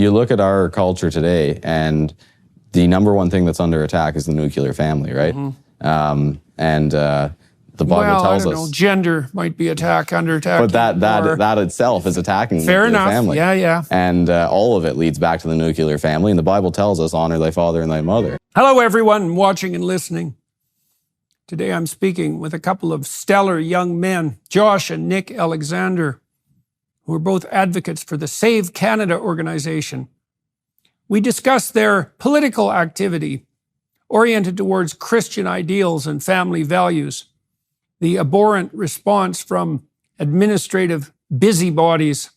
you look at our culture today, and the number one thing that's under attack is the nuclear family, right? The Bible tells us. Gender might be under attack. But that itself is attacking the nuclear family. Yeah. And all of it leads back to the nuclear family. And the Bible tells us, honor thy father and thy mother. Hello, everyone watching and listening. Today I'm speaking with a couple of stellar young men, Josh and Nick Alexander, who are both advocates for the Save Canada organization. We discuss their political activity oriented towards Christian ideals and family values, the abhorrent response from administrative busybodies,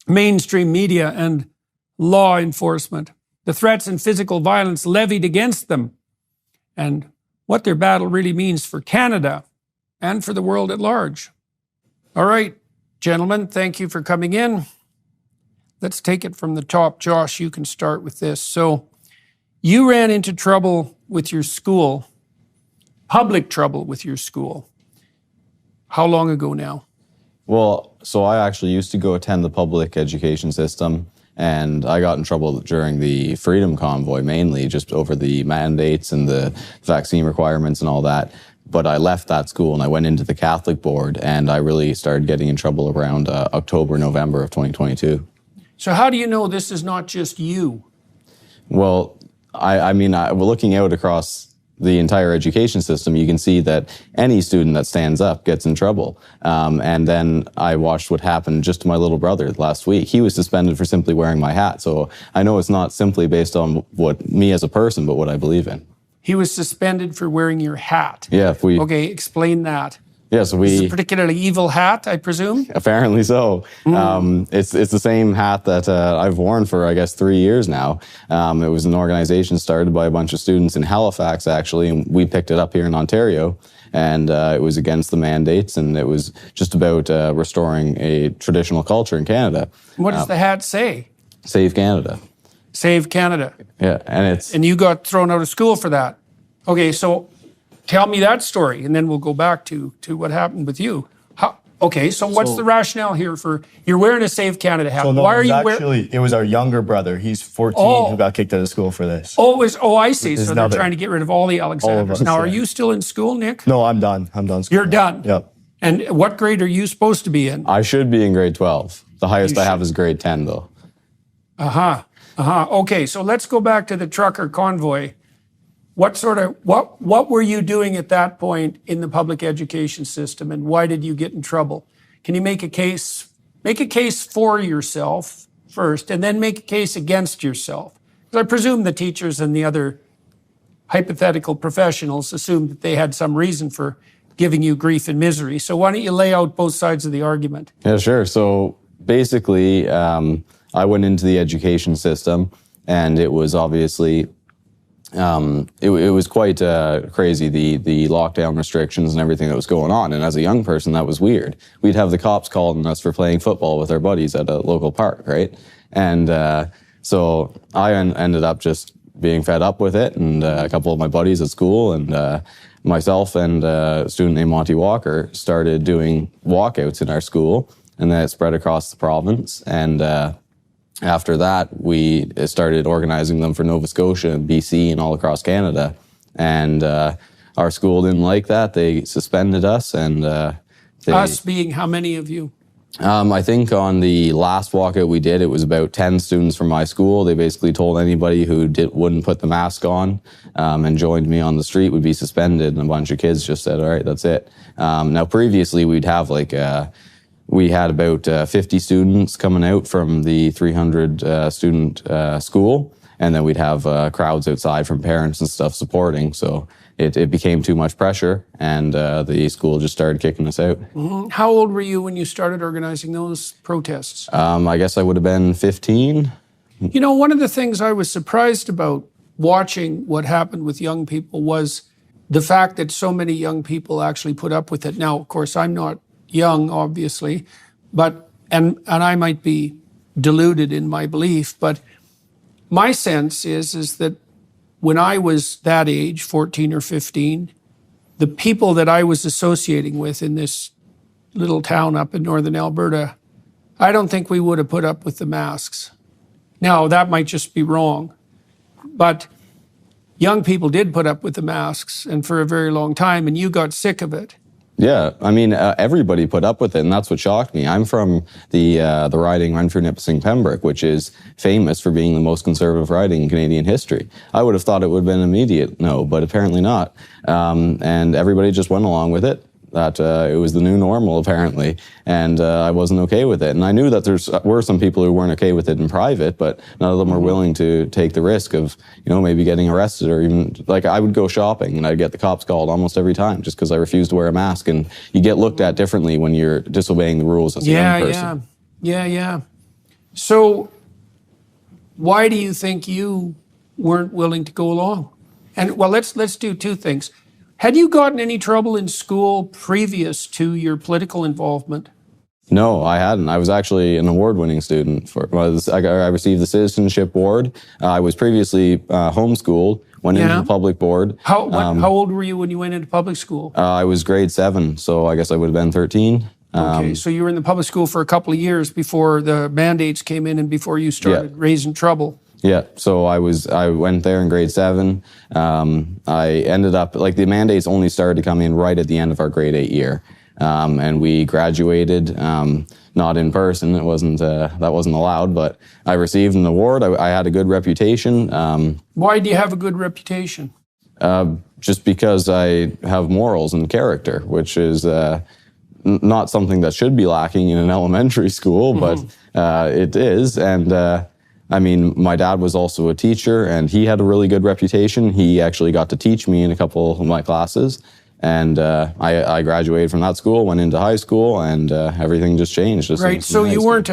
mainstream media, and law enforcement, the threats and physical violence levied against them, and what their battle really means for Canada and for the world at large. All right, gentlemen, thank you for coming in. Let's take it from the top. Josh, you can start with this. So you ran into trouble with your school, public trouble with your school. How long ago now? Well, so I actually used to go attend the public education system, and I got in trouble during the Freedom Convoy, mainly just over the mandates and the vaccine requirements and all that. But I left that school and I went into the Catholic board, and I really started getting in trouble around October, November of 2022. So how do you know this is not just you? Well, I mean, we're looking out across the entire education system, you can see that any student that stands up gets in trouble. And then I watched what happened just to my little brother last week. He was suspended for simply wearing my hat. So I know it's not simply based on what me as a person, but what I believe in. He was suspended for wearing your hat? Yeah. Okay, explain that. Yeah, so It's a particularly evil hat, I presume? Apparently so. It's the same hat that I've worn for, I guess, 3 years now. It was an organization started by a bunch of students in Halifax, actually, and we picked it up here in Ontario. And it was against the mandates, and it was just about restoring a traditional culture in Canada. What does the hat say? Save Canada. Save Canada. Yeah, and you got thrown out of school for that. Okay, so tell me that story, and then we'll go back to what happened with you. So what's the rationale here for, you're wearing a Save Canada hat. So no, why are you wearing? It was our younger brother. He's 14 who got kicked out of school for this. I see. So they're trying to get rid of all the Alexanders. Now, are you still in school, Nick? No, I'm done. I'm done school. You're done? Yep. And what grade are you supposed to be in? I should be in grade 12. The highest I have is grade 10, though. Okay, so let's go back to the trucker convoy. What were you doing at that point in the public education system, and why did you get in trouble? Can you make a case for yourself first, and then make a case against yourself? Because I presume the teachers and the other hypothetical professionals assumed that they had some reason for giving you grief and misery. So why don't you lay out both sides of the argument? Yeah, sure. So basically, I went into the education system, and it was obviously it was quite crazy, the lockdown restrictions and everything that was going on. And as a young person, that was weird. We'd have the cops calling us for playing football with our buddies at a local park, right? And so I ended up just being fed up with it, and a couple of my buddies at school and myself and a student named Monty Walker started doing walkouts in our school, and that spread across the province. And after that, we started organizing them for Nova Scotia and BC and all across Canada. And our school didn't like that. They suspended us. And us being how many of you? I think on the last walkout we did, it was about 10 students from my school. They basically told anybody who wouldn't put the mask on and joined me on the street would be suspended. And a bunch of kids just said, all right, that's it. Now, previously, we'd have we had about 50 students coming out from the 300 student school, and then we'd have crowds outside from parents and stuff supporting. So it became too much pressure, and the school just started kicking us out. Mm-hmm. How old were you when you started organizing those protests? I guess I would have been 15. You know, one of the things I was surprised about watching what happened with young people was the fact that so many young people actually put up with it. Now, of course, I'm not young, obviously, but and I might be deluded in my belief, but my sense is that when I was that age, 14 or 15, the people that I was associating with in this little town up in northern Alberta, I don't think we would have put up with the masks. Now, that might just be wrong, but young people did put up with the masks and for a very long time, and you got sick of it. Yeah, I mean, everybody put up with it, and that's what shocked me. I'm from the riding Renfrew, Nipissing, Pembroke, which is famous for being the most conservative riding in Canadian history. I would have thought it would have been an immediate no, but apparently not. And everybody just went along with it. That it was the new normal, apparently, and I wasn't okay with it. And I knew that there were some people who weren't okay with it in private, but none of them were willing to take the risk of, maybe getting arrested, or even, like, I would go shopping and I'd get the cops called almost every time just because I refused to wear a mask. And you get looked at differently when you're disobeying the rules as a young person. Yeah. So why do you think you weren't willing to go along? And, well, let's do two things. Had you gotten any trouble in school previous to your political involvement? No, I hadn't. I was actually an award-winning student. I received the Citizenship Award. I was previously homeschooled, went into the public board. How old were you when you went into public school? I was grade 7, so I guess I would have been 13. Okay, so you were in the public school for a couple of years before the mandates came in and before you started raising trouble. Yeah, so I went there in grade 7. I ended up, like, the mandates only started to come in right at the end of our grade 8 year. And we graduated, not in person. It wasn't, that wasn't allowed, but I received an award. I had a good reputation. Why do you have a good reputation? Just because I have morals and character, which is not something that should be lacking in an elementary school, but it is. And I mean, my dad was also a teacher, and he had a really good reputation. He actually got to teach me in a couple of my classes, and I graduated from that school, went into high school, and everything just changed. Right. So you weren't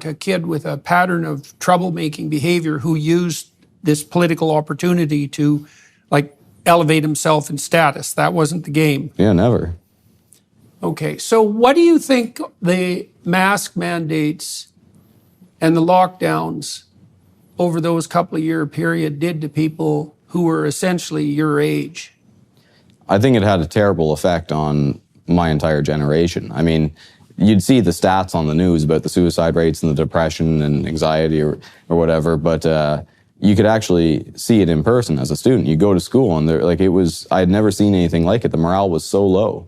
a kid with a pattern of troublemaking behavior who used this political opportunity to, like, elevate himself in status. That wasn't the game. Yeah, never. Okay. So what do you think the mask mandates and the lockdowns over those couple of year period did to people who were essentially your age? I think it had a terrible effect on my entire generation. I mean, you'd see the stats on the news about the suicide rates and the depression and anxiety or whatever, but you could actually see it in person as a student. You go to school and I had never seen anything like it. The morale was so low.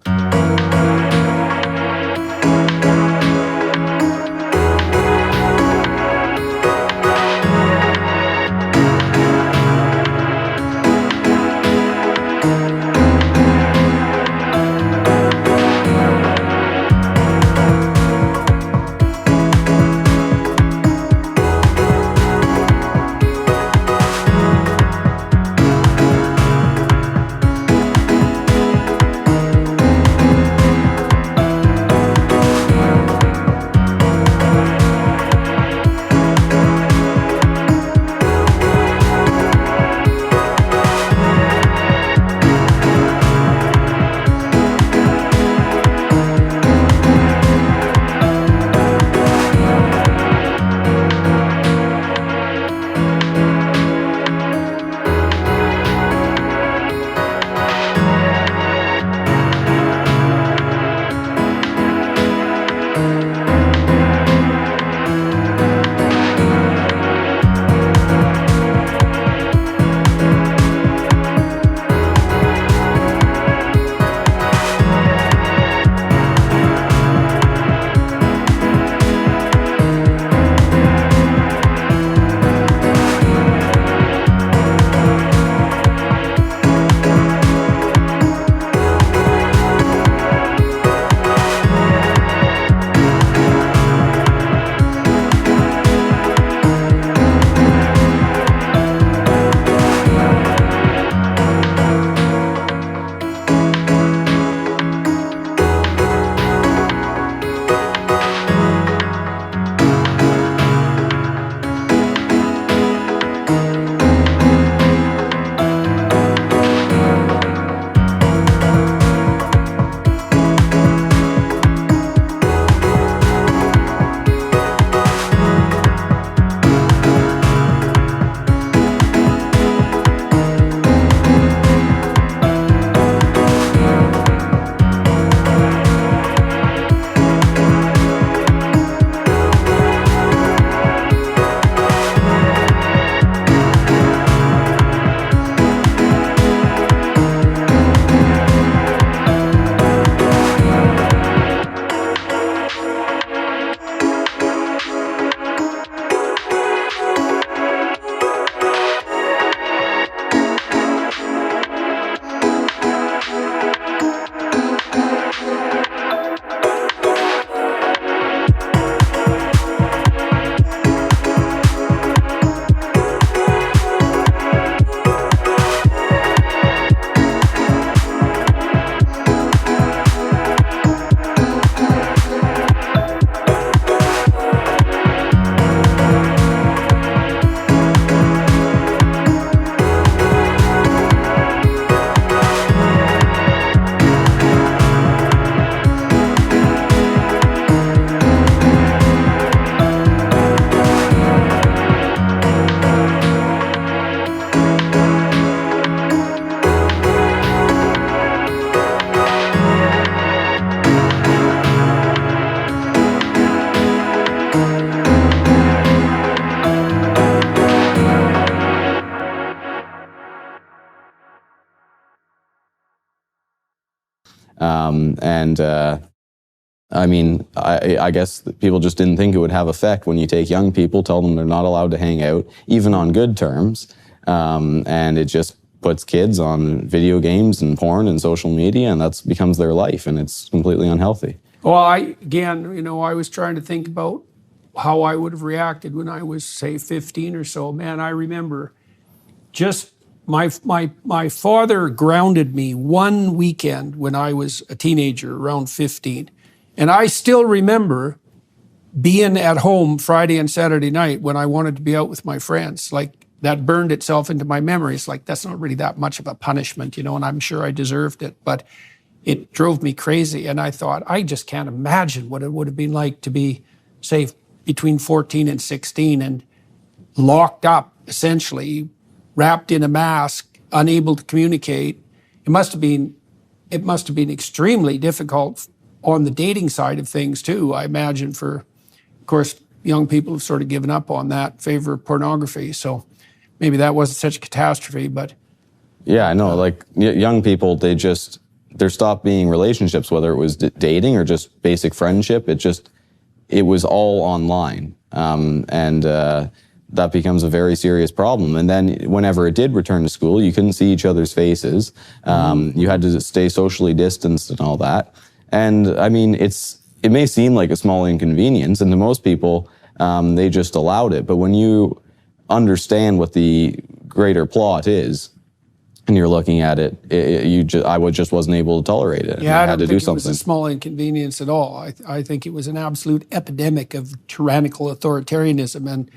I mean, I guess people just didn't think it would have effect when you take young people, tell them they're not allowed to hang out, even on good terms, and it just puts kids on video games and porn and social media, and that becomes their life, and it's completely unhealthy. Well, I was trying to think about how I would have reacted when I was, say, 15 or so. Man, I remember just my father grounded me one weekend when I was a teenager, around 15. And I still remember being at home Friday and Saturday night when I wanted to be out with my friends. Like, that burned itself into my memory. It's like, that's not really that much of a punishment, and I'm sure I deserved it, but it drove me crazy. And I thought, I just can't imagine what it would have been like to be, say, between 14 and 16 and locked up, essentially, wrapped in a mask, unable to communicate. It must have been extremely difficult on the dating side of things too, I imagine. For, of course, young people have sort of given up on that in favor of pornography. So maybe that wasn't such a catastrophe, but. Yeah, I know. Like, young people, there stopped being relationships, whether it was dating or just basic friendship. It was all online. That becomes a very serious problem. And then whenever it did return to school, you couldn't see each other's faces. You had to stay socially distanced and all that. And I mean, it may seem like a small inconvenience, and to most people, they just allowed it. But when you understand what the greater plot is, and you're looking at it, I just wasn't able to tolerate it. Yeah, I had don't to think do something. It was a small inconvenience at all. I think it was an absolute epidemic of tyrannical authoritarianism, and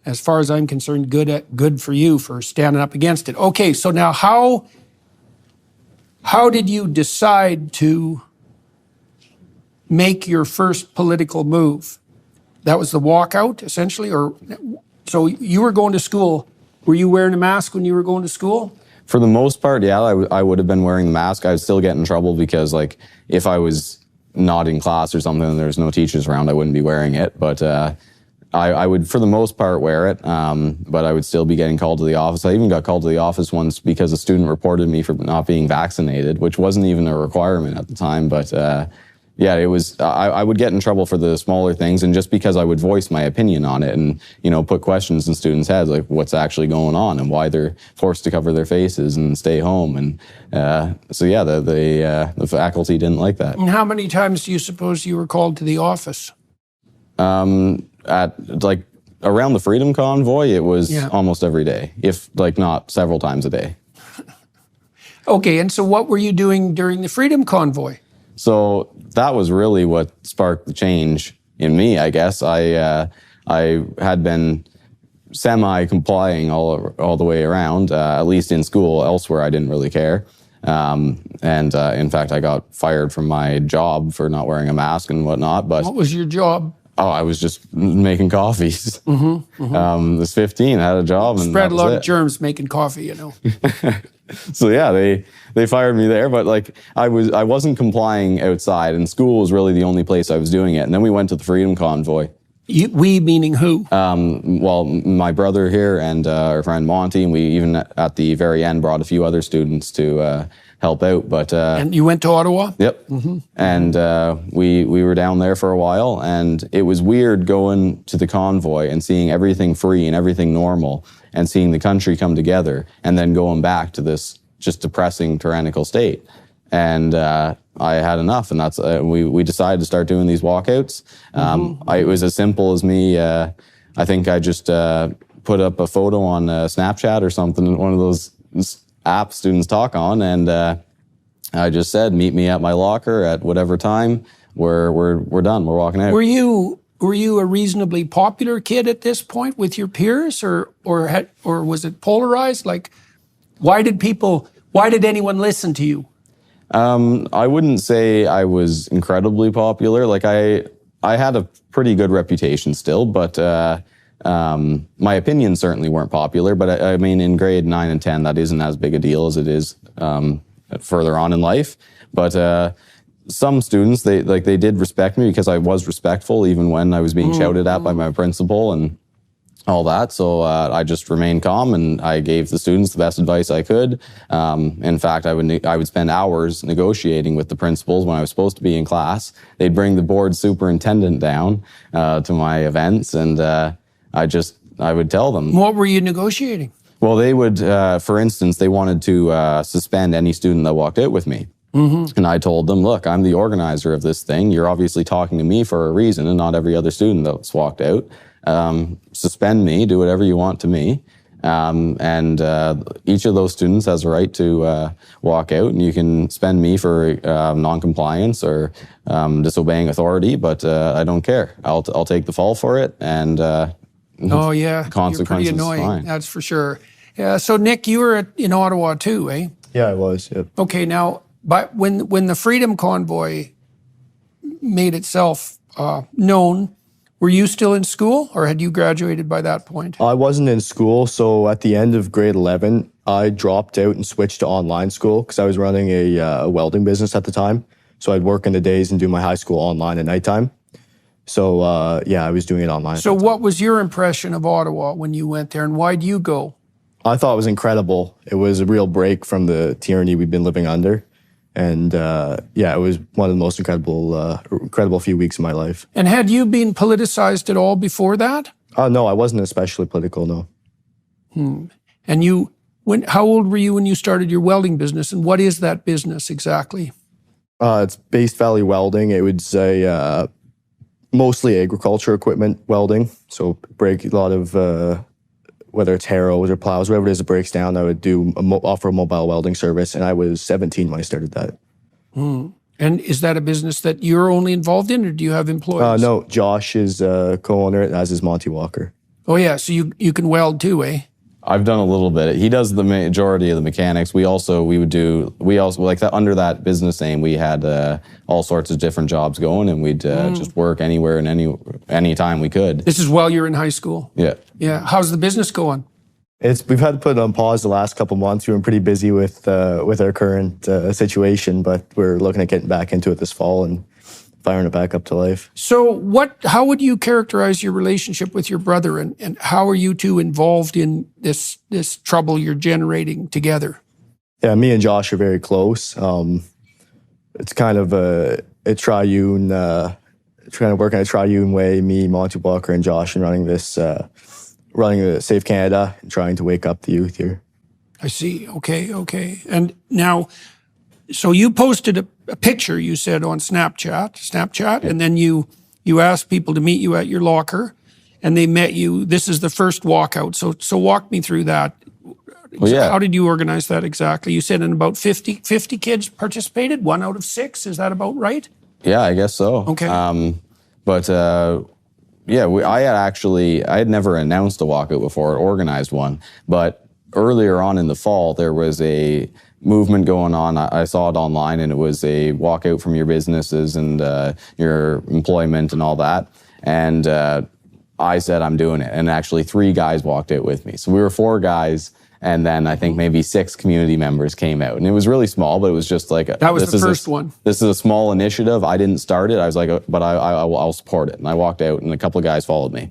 as far as I'm concerned, good for you for standing up against it. Okay, so now how did you decide to make your first political move? That was the walkout, essentially? Or so you were going to school. Were you wearing a mask when you were going to school? For the most part, yeah, I would have been wearing the mask. I would still get in trouble because, like, if I was not in class or something and there's no teachers around, I wouldn't be wearing it. But I would, for the most part, wear it. But I would still be getting called to the office. I even got called to the office once because a student reported me for not being vaccinated, which wasn't even a requirement at the time. But yeah, it was. I would get in trouble for the smaller things, and just because I would voice my opinion on it, and put questions in students' heads like what's actually going on and why they're forced to cover their faces and stay home, and so yeah, the faculty didn't like that. And how many times do you suppose you were called to the office? At like around the Freedom Convoy, it was almost every day, if like not several times a day. Okay, and so what were you doing during the Freedom Convoy? So that was really what sparked the change in me, I guess. I had been semi-complying all the way around, at least in school. Elsewhere, I didn't really care. In fact, I got fired from my job for not wearing a mask and whatnot. But what was your job? Oh, I was just making coffees. I was 15, I had a job. And spread a lot of germs making coffee, So yeah, they fired me there, but like I wasn't complying outside, and school was really the only place I was doing it. And then we went to the Freedom Convoy. We meaning who? Well, my brother here and our friend Monty, and we even at the very end brought a few other students to help out. But and you went to Ottawa? Yep. And we were down there for a while, and it was weird going to the convoy and seeing everything free and everything normal, and seeing the country come together, and then going back to this just depressing tyrannical state. And I had enough, and that's we decided to start doing these walkouts. It was as simple as me. I think I just put up a photo on Snapchat or something, one of those apps students talk on, and I just said, "Meet me at my locker at whatever time. We're done. We're walking out." Were you a reasonably popular kid at this point with your peers, or was it polarized? Like, why did anyone listen to you? I wouldn't say I was incredibly popular. Like I had a pretty good reputation still, but my opinions certainly weren't popular. But I mean, in grade 9 and 10, that isn't as big a deal as it is further on in life. But some students, they did respect me because I was respectful even when I was being shouted at by my principal. And all that. So I just remained calm, and I gave the students the best advice I could. In fact, I would spend hours negotiating with the principals when I was supposed to be in class. They'd bring the board superintendent down to my events, and I would tell them. What were you negotiating? Well, they would, for instance, they wanted to suspend any student that walked out with me. And I told them, look, I'm the organizer of this thing. You're obviously talking to me for a reason and not every other student that's walked out. Suspend me, do whatever you want to me. And each of those students has a right to walk out, and you can suspend me for non-compliance or disobeying authority, but I don't care. I'll take the fall for it, and oh yeah, consequences. You're pretty annoying, fine. that's for sure. Yeah. So Nick, you were in Ottawa too, eh? Yeah, I was. Yep. Okay, now, but when the Freedom Convoy made itself known, were you still in school, or had you graduated by that point? I wasn't in school, so at the end of grade 11, I dropped out and switched to online school because I was running a welding business at the time. So I'd work in the days and do my high school online at nighttime. So yeah, I was doing it online. So what was your impression of Ottawa when you went there, and why'd you go? I thought it was incredible. It was a real break from the tyranny we've been living under. And yeah, it was one of the most incredible few weeks of my life. And had you been politicized at all before that? No, I wasn't especially political, no. And how old were you when you started your welding business, and what is that business exactly? It's Based Valley Welding. It would say mostly agriculture equipment welding. So break a lot of, whether it's harrows or plows, whatever it is that breaks down, I would offer a mobile welding service. And I was 17 when I started that. And is that a business that you're only involved in, or do you have employees? No, Josh is co-owner, as is Monty Walker. Oh yeah, so you can weld too, eh? I've done a little bit. He does the majority of the mechanics. We also like that under that business name. We had all sorts of different jobs going, and we'd just work anywhere and any time we could. This is while you're in high school. Yeah. Yeah. How's the business going? We've had to put it on pause the last couple months. We've been pretty busy with our current situation, but we're looking at getting back into it this fall and firing it back up to life. So how would you characterize your relationship with your brother, and how are you two involved in this trouble you're generating together? Yeah, me and Josh are very close. It's kind of a triune, trying to work in a triune way, me, Monty Walker, and Josh, and running Save Canada and trying to wake up the youth here. I see. Okay. And now, so you posted a picture, you said, on Snapchat, and then you asked people to meet you at your locker, and they met you. This is the first walkout. So walk me through that. Well, yeah. How did you organize that exactly? You said in about 50 kids participated, 1 out of 6. Is that about right? Yeah, I guess so. Okay. Yeah, I had never announced a walkout before, or organized one, but earlier on in the fall, there was a movement going on. I saw it online, and it was a walkout from your businesses and your employment and all that. And I said, I'm doing it. And actually 3 guys walked out with me. So we were 4 guys, and then I think maybe 6 community members came out. And it was really small, but it was just like... That was the first one. This is a small initiative. I didn't start it. I was like, but I'll support it. And I walked out, and a couple of guys followed me.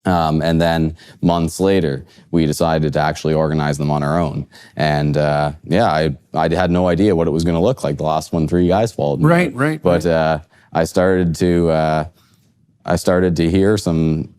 And then months later, we decided to actually organize them on our own. And yeah, I had no idea what it was going to look like. The last one, 3 guys followed me. Right. But I started to hear some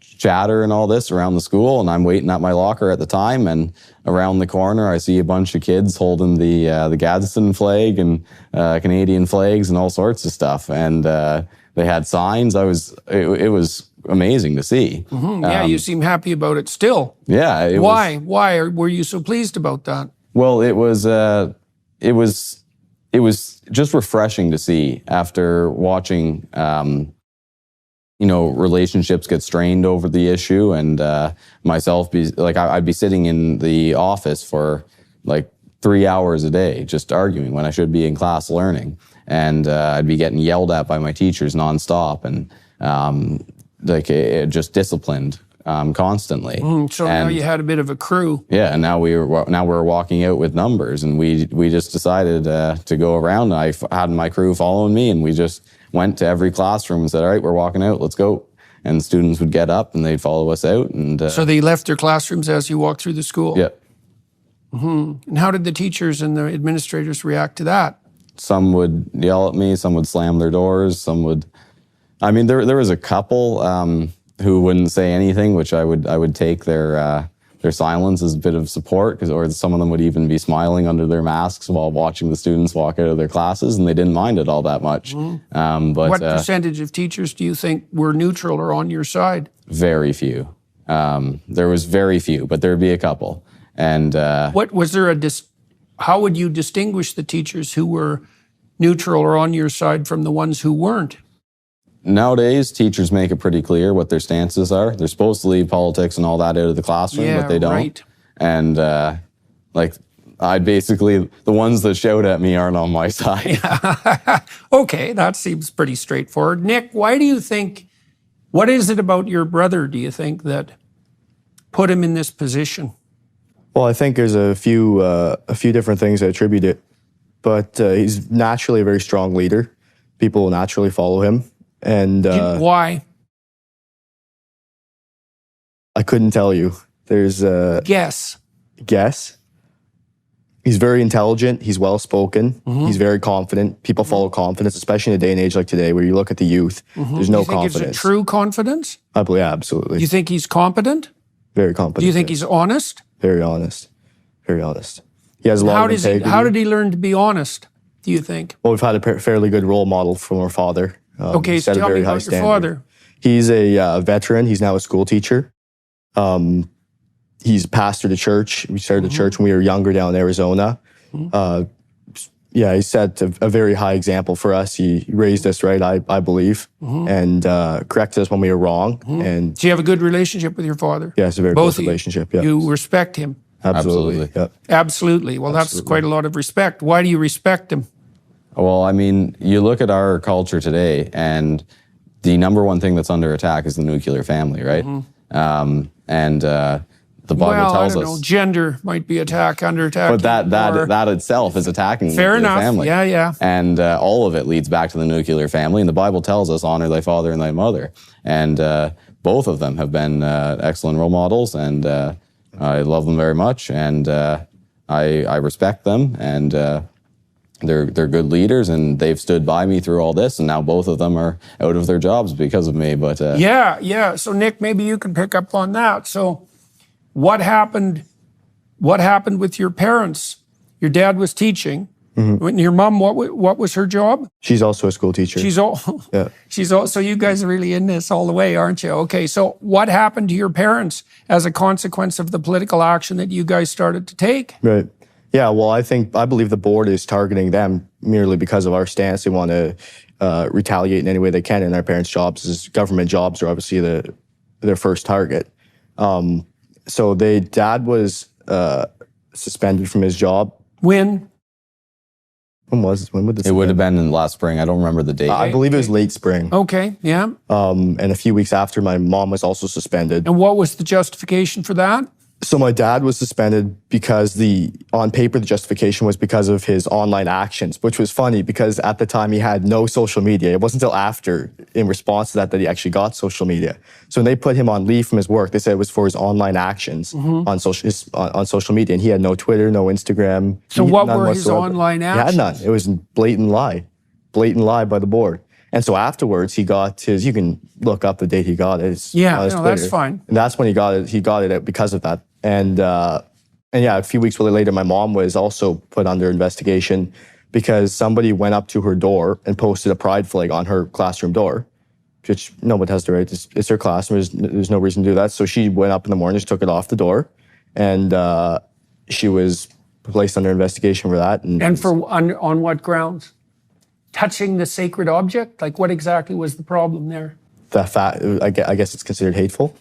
chatter and all this around the school, and I'm waiting at my locker at the time, and around the corner I see a bunch of kids holding the Gadsden flag and Canadian flags and all sorts of stuff, and they had signs. It was amazing to see. Yeah, you seem happy about it still. Yeah. Why were you so pleased about that? Well, it was just refreshing to see after watching relationships get strained over the issue, and myself I'd be sitting in the office for like 3 hours a day just arguing when I should be in class learning, and I'd be getting yelled at by my teachers nonstop, and just disciplined constantly. So now you had a bit of a crew. Yeah, and now we're walking out with numbers, and we just decided to go around. I had my crew following me, and we just went to every classroom and said, all right, we're walking out, let's go. and students would get up and they'd follow us out. And So they left their classrooms as you walked through the school? yeah. And how did the teachers and the administrators react to that? Some would yell at me, some would slam their doors, some would, I mean, there was a couple who wouldn't say anything, which I would take their silence as a bit of support, or some of them would even be smiling under their masks while watching the students walk out of their classes, and they didn't mind it all that much. But What percentage of teachers do you think were neutral or on your side? very few. There was very few, but there'd be a couple. And What was there how would you distinguish the teachers who were neutral or on your side from the ones who weren't? nowadays, teachers make it pretty clear what their stances are. They're supposed to leave politics and all that out of the classroom, but they don't. Right. And I basically, the ones that shout at me aren't on my side. Okay, that seems pretty straightforward. Nick, why do you think, what is it about your brother, do you think, that put him in this position? Well, I think there's a few different things that attribute it, but he's naturally a very strong leader. People will naturally follow him, and Why? I couldn't tell you. There's a Guess. guess. He's very intelligent. He's well spoken. Mm-hmm. He's very confident. People follow confidence, especially in a day and age like today, where you look at the youth. There's no Do you think confidence. it's a true confidence? I believe, yeah, absolutely. Do you think he's competent? Very competent. Do you think he's honest? very honest? Very honest. He has a lot of integrity. How did he learn to be honest, do you think? Well, we've had a fairly good role model from our father. Okay, He so set a tell me very high about your standard. father. He's a veteran. He's now a school teacher. He's pastored a church. We started a church when we were younger down in Arizona. He set a very high example for us. He raised us right, I believe, and corrected us when we were wrong. And Do you have a good relationship with your father? yeah, it's a very Both close of you. relationship. Yeah, You respect him? absolutely. Absolutely. Yeah. Absolutely. Well, that's quite a lot of respect. Why do you respect him? Well, I mean, you look at our culture today, and the number one thing that's under attack is the nuclear family, right? The Bible Well, I tells don't us. know. Gender might be under attack. But that itself is attacking the Fair nuclear enough. family. Yeah. And all of it leads back to the nuclear family. And the Bible tells us, honor thy father and thy mother. And both of them have been excellent role models. And I love them very much. And I respect them. And they're good leaders. And they've stood by me through all this. And now both of them are out of their jobs because of me. But Yeah. So, Nick, maybe you can pick up on that. So, what happened with your parents? Your dad was teaching. When your mom, what was her job? She's also a school teacher. Yeah. So you guys are really in this all the way, aren't you? Okay. So what happened to your parents as a consequence of the political action that you guys started to take? Right. Yeah, well, I believe the board is targeting them merely because of our stance. They want to retaliate in any way they can in our parents' jobs, as government jobs are obviously their first target. So dad was suspended from his job. When? When would this it would have been in last spring. I don't remember the date. I believe it was late spring. Okay, yeah. And a few weeks after, my mom was also suspended. And what was the justification for that? So my dad was suspended because on paper, the justification was because of his online actions, which was funny because at the time he had no social media. It wasn't until after, in response to that he actually got social media. So when they put him on leave from his work, they said it was for his online actions on social media. And he had no Twitter, no Instagram. So what none were his whatsoever. online He actions? had none. It was a blatant lie by the board. And so afterwards, he got you can look up the date he got it. It's Yeah, on his no, that's Twitter. fine. And that's when he got it. He got it because of that. And yeah, a few weeks later, my mom was also put under investigation because somebody went up to her door and posted a pride flag on her classroom door, which nobody has the right. It's her classroom. There's no reason to do that. So she went up in the morning, just took it off the door, and she was placed under investigation for that. And on what grounds? Touching the sacred object? Like what exactly was the problem there? That fact, I guess it's considered hateful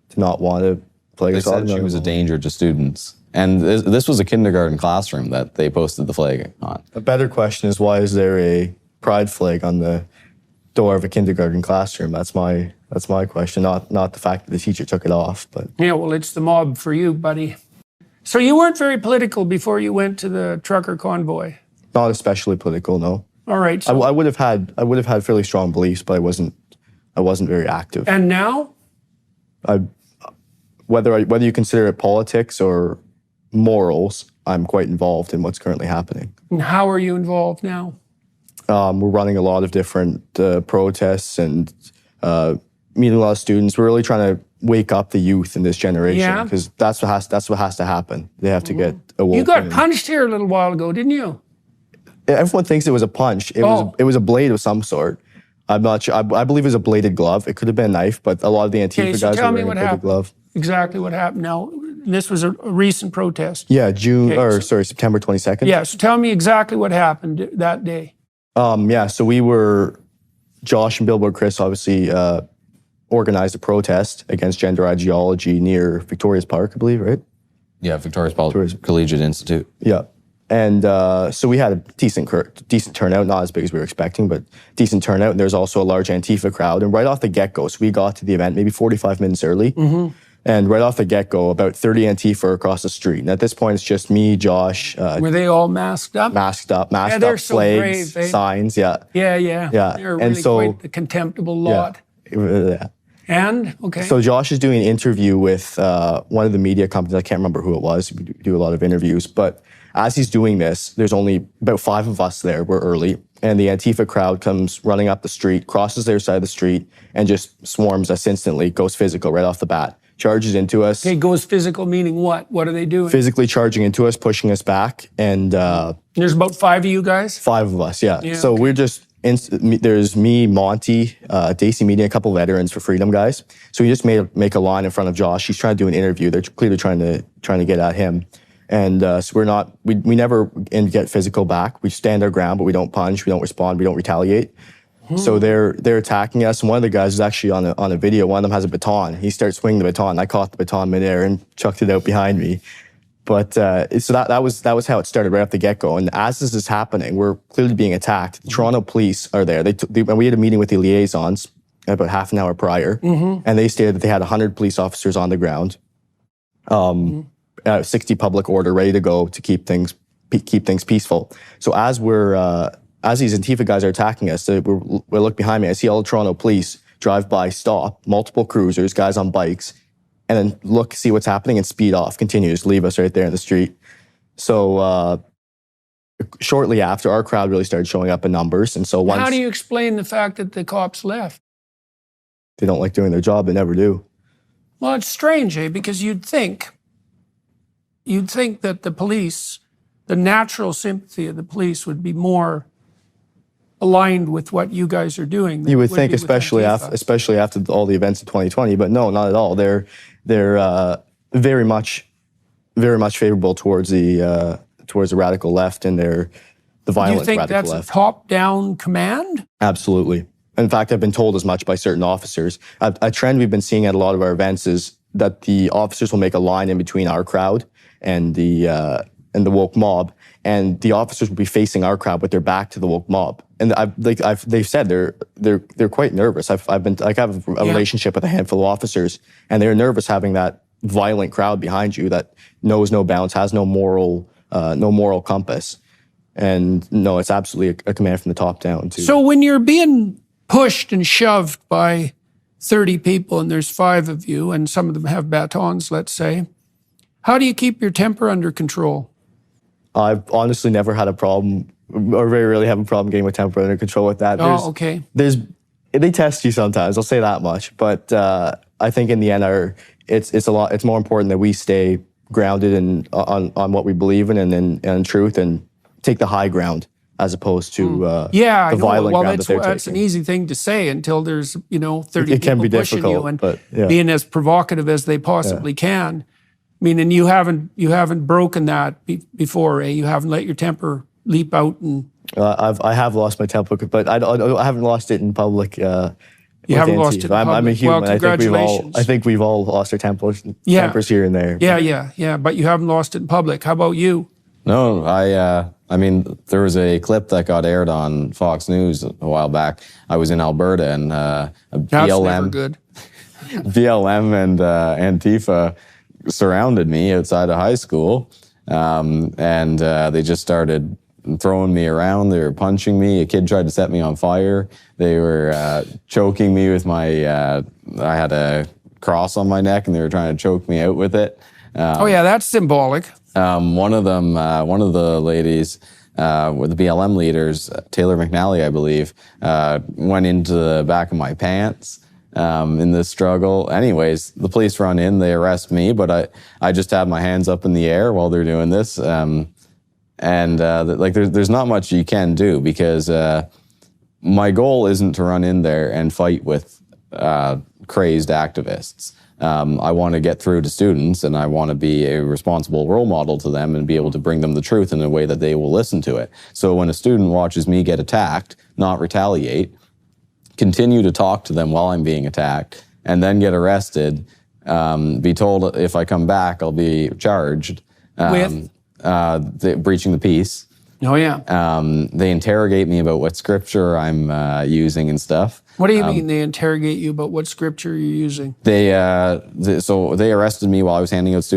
to not want to play They a said she was a danger to students. And this was a kindergarten classroom that they posted the flag on. A better question is, why is there a pride flag on the door of a kindergarten classroom? That's my question, not the fact that the teacher took it off. But Yeah, well, it's the mob for you, buddy. So you weren't very political before you went to the trucker convoy. not especially political, no. All right. So I would have had fairly strong beliefs, but I wasn't I wasn't very active. And now? Whether you consider it politics or morals, I'm quite involved in what's currently happening. And how are you involved now? We're running a lot of different protests and meeting a lot of students. We're really trying to wake up the youth in this generation because that's what has to happen. They have to get awoken. You got punched here a little while ago, didn't you? Everyone thinks it was a punch. It was a blade of some sort. I'm not sure. I believe it was a bladed glove. It could have been a knife, but a lot of the Antifa guys were wearing a bladed glove. Exactly what happened. Now, this was a recent protest. Yeah, September 22nd. Yeah, so tell me exactly what happened that day. So Josh and Billboard Chris obviously organized a protest against gender ideology near Victoria's Park, I believe, right? Yeah, Victoria's Collegiate Institute. Yeah. And so we had a decent turnout, not as big as we were expecting, but decent turnout. And there's also a large Antifa crowd. And right off the get-go, so we got to the event maybe 45 minutes early. Mm-hmm. And right off the get-go, about 30 Antifa are across the street. And at this point, it's just me, Josh. Were they all masked up? Masked up, they're so flags, brave, signs, yeah. Yeah. They're really quite a contemptible lot. Yeah. And, okay. So Josh is doing an interview with one of the media companies. I can't remember who it was. We do a lot of interviews. But as he's doing this, there's only about 5 of us there. We're early. And the Antifa crowd comes running up the street, crosses their side of the street, and just swarms us instantly, goes physical right off the bat. Charges into us. Okay, goes physical meaning what? What are they doing? Physically charging into us, pushing us back. And there's about 5 of you guys? 5 of us, yeah. So we're just, there's me, Monty, Daisy Media, a couple veterans for Freedom guys. So we just make a line in front of Josh. He's trying to do an interview. They're clearly trying to get at him. And so we never get physical back. We stand our ground, but we don't punch, we don't respond, we don't retaliate. So they're attacking us. And one of the guys is actually on a video. One of them has a baton. He starts swinging the baton. I caught the baton midair and chucked it out behind me. But so that was how it started right off the get-go. And as this is happening, we're clearly being attacked. The Toronto police are there. And we had a meeting with the liaisons about half an hour prior, and they stated that they had 100 police officers on the ground, 60 public order ready to go to keep things peaceful. So as these Antifa guys are attacking us, we look behind me. I see all the Toronto police drive by, stop, multiple cruisers, guys on bikes, and then look, see what's happening, and speed off, continue, just leave us right there in the street. So shortly after, our crowd really started showing up in numbers. And so how do you explain the fact that the cops left? They don't like doing their job. They never do. Well, it's strange, because you'd think that the police, the natural sympathy of the police would be more aligned with what you guys are doing. You would think, especially after all the events of 2020, but no, not at all. They're very much favorable towards the radical left and the violent radical left. Do you think that's a top-down command? Absolutely. In fact, I've been told as much by certain officers. A trend we've been seeing at a lot of our events is that the officers will make a line in between our crowd and the woke mob, and the officers will be facing our crowd with their back to the woke mob. And they've said they're quite nervous. I have a relationship with a handful of officers, and they're nervous having that violent crowd behind you that knows no bounds, has no moral compass. And no, it's absolutely a command from the top down too. So when you're being pushed and shoved by 30 people, and there's 5 of you, and some of them have batons, let's say, how do you keep your temper under control? I've honestly never had a problem, or very rarely have a problem getting my temper under control with that. Okay. They test you sometimes, I'll say that much. But I think in the end, it's more important that we stay grounded on what we believe in and in truth, and take the high ground as opposed to the violent ground that they're taking. That's an easy thing to say until there's 30 it can people be pushing difficult, you and but, yeah. being as provocative as they possibly can. I mean, and you haven't broken that before, eh? You haven't let your temper leap out and. I have lost my temper, but I haven't lost it in public. You haven't lost it in public. I'm a human. Well, congratulations. I think we've all lost our tempers here and there. Yeah. But you haven't lost it in public. How about you? No, I mean, there was a clip that got aired on Fox News a while back. I was in Alberta, and That's never good. BLM and Antifa surrounded me outside of high school, and they just started throwing me around. They were punching me. A kid tried to set me on fire. They were choking me with my, I had a cross on my neck and they were trying to choke me out with it. Oh yeah, that's symbolic. One of the ladies, with the BLM leaders, Taylor McNally, I believe, went into the back of my pants in this struggle. Anyways, the police run in, they arrest me, but I just had my hands up in the air while they're doing this. Like there's not much you can do because my goal isn't to run in there and fight with crazed activists. I want to get through to students and I want to be a responsible role model to them and be able to bring them the truth in a way that they will listen to it. So when a student watches me get attacked, not retaliate, continue to talk to them while I'm being attacked, and then get arrested, be told if I come back, I'll be charged With? Breaching the peace. Oh yeah. They interrogate me about what scripture I'm using and stuff. What do you mean they interrogate you about what scripture you're using? So they arrested me while I was handing out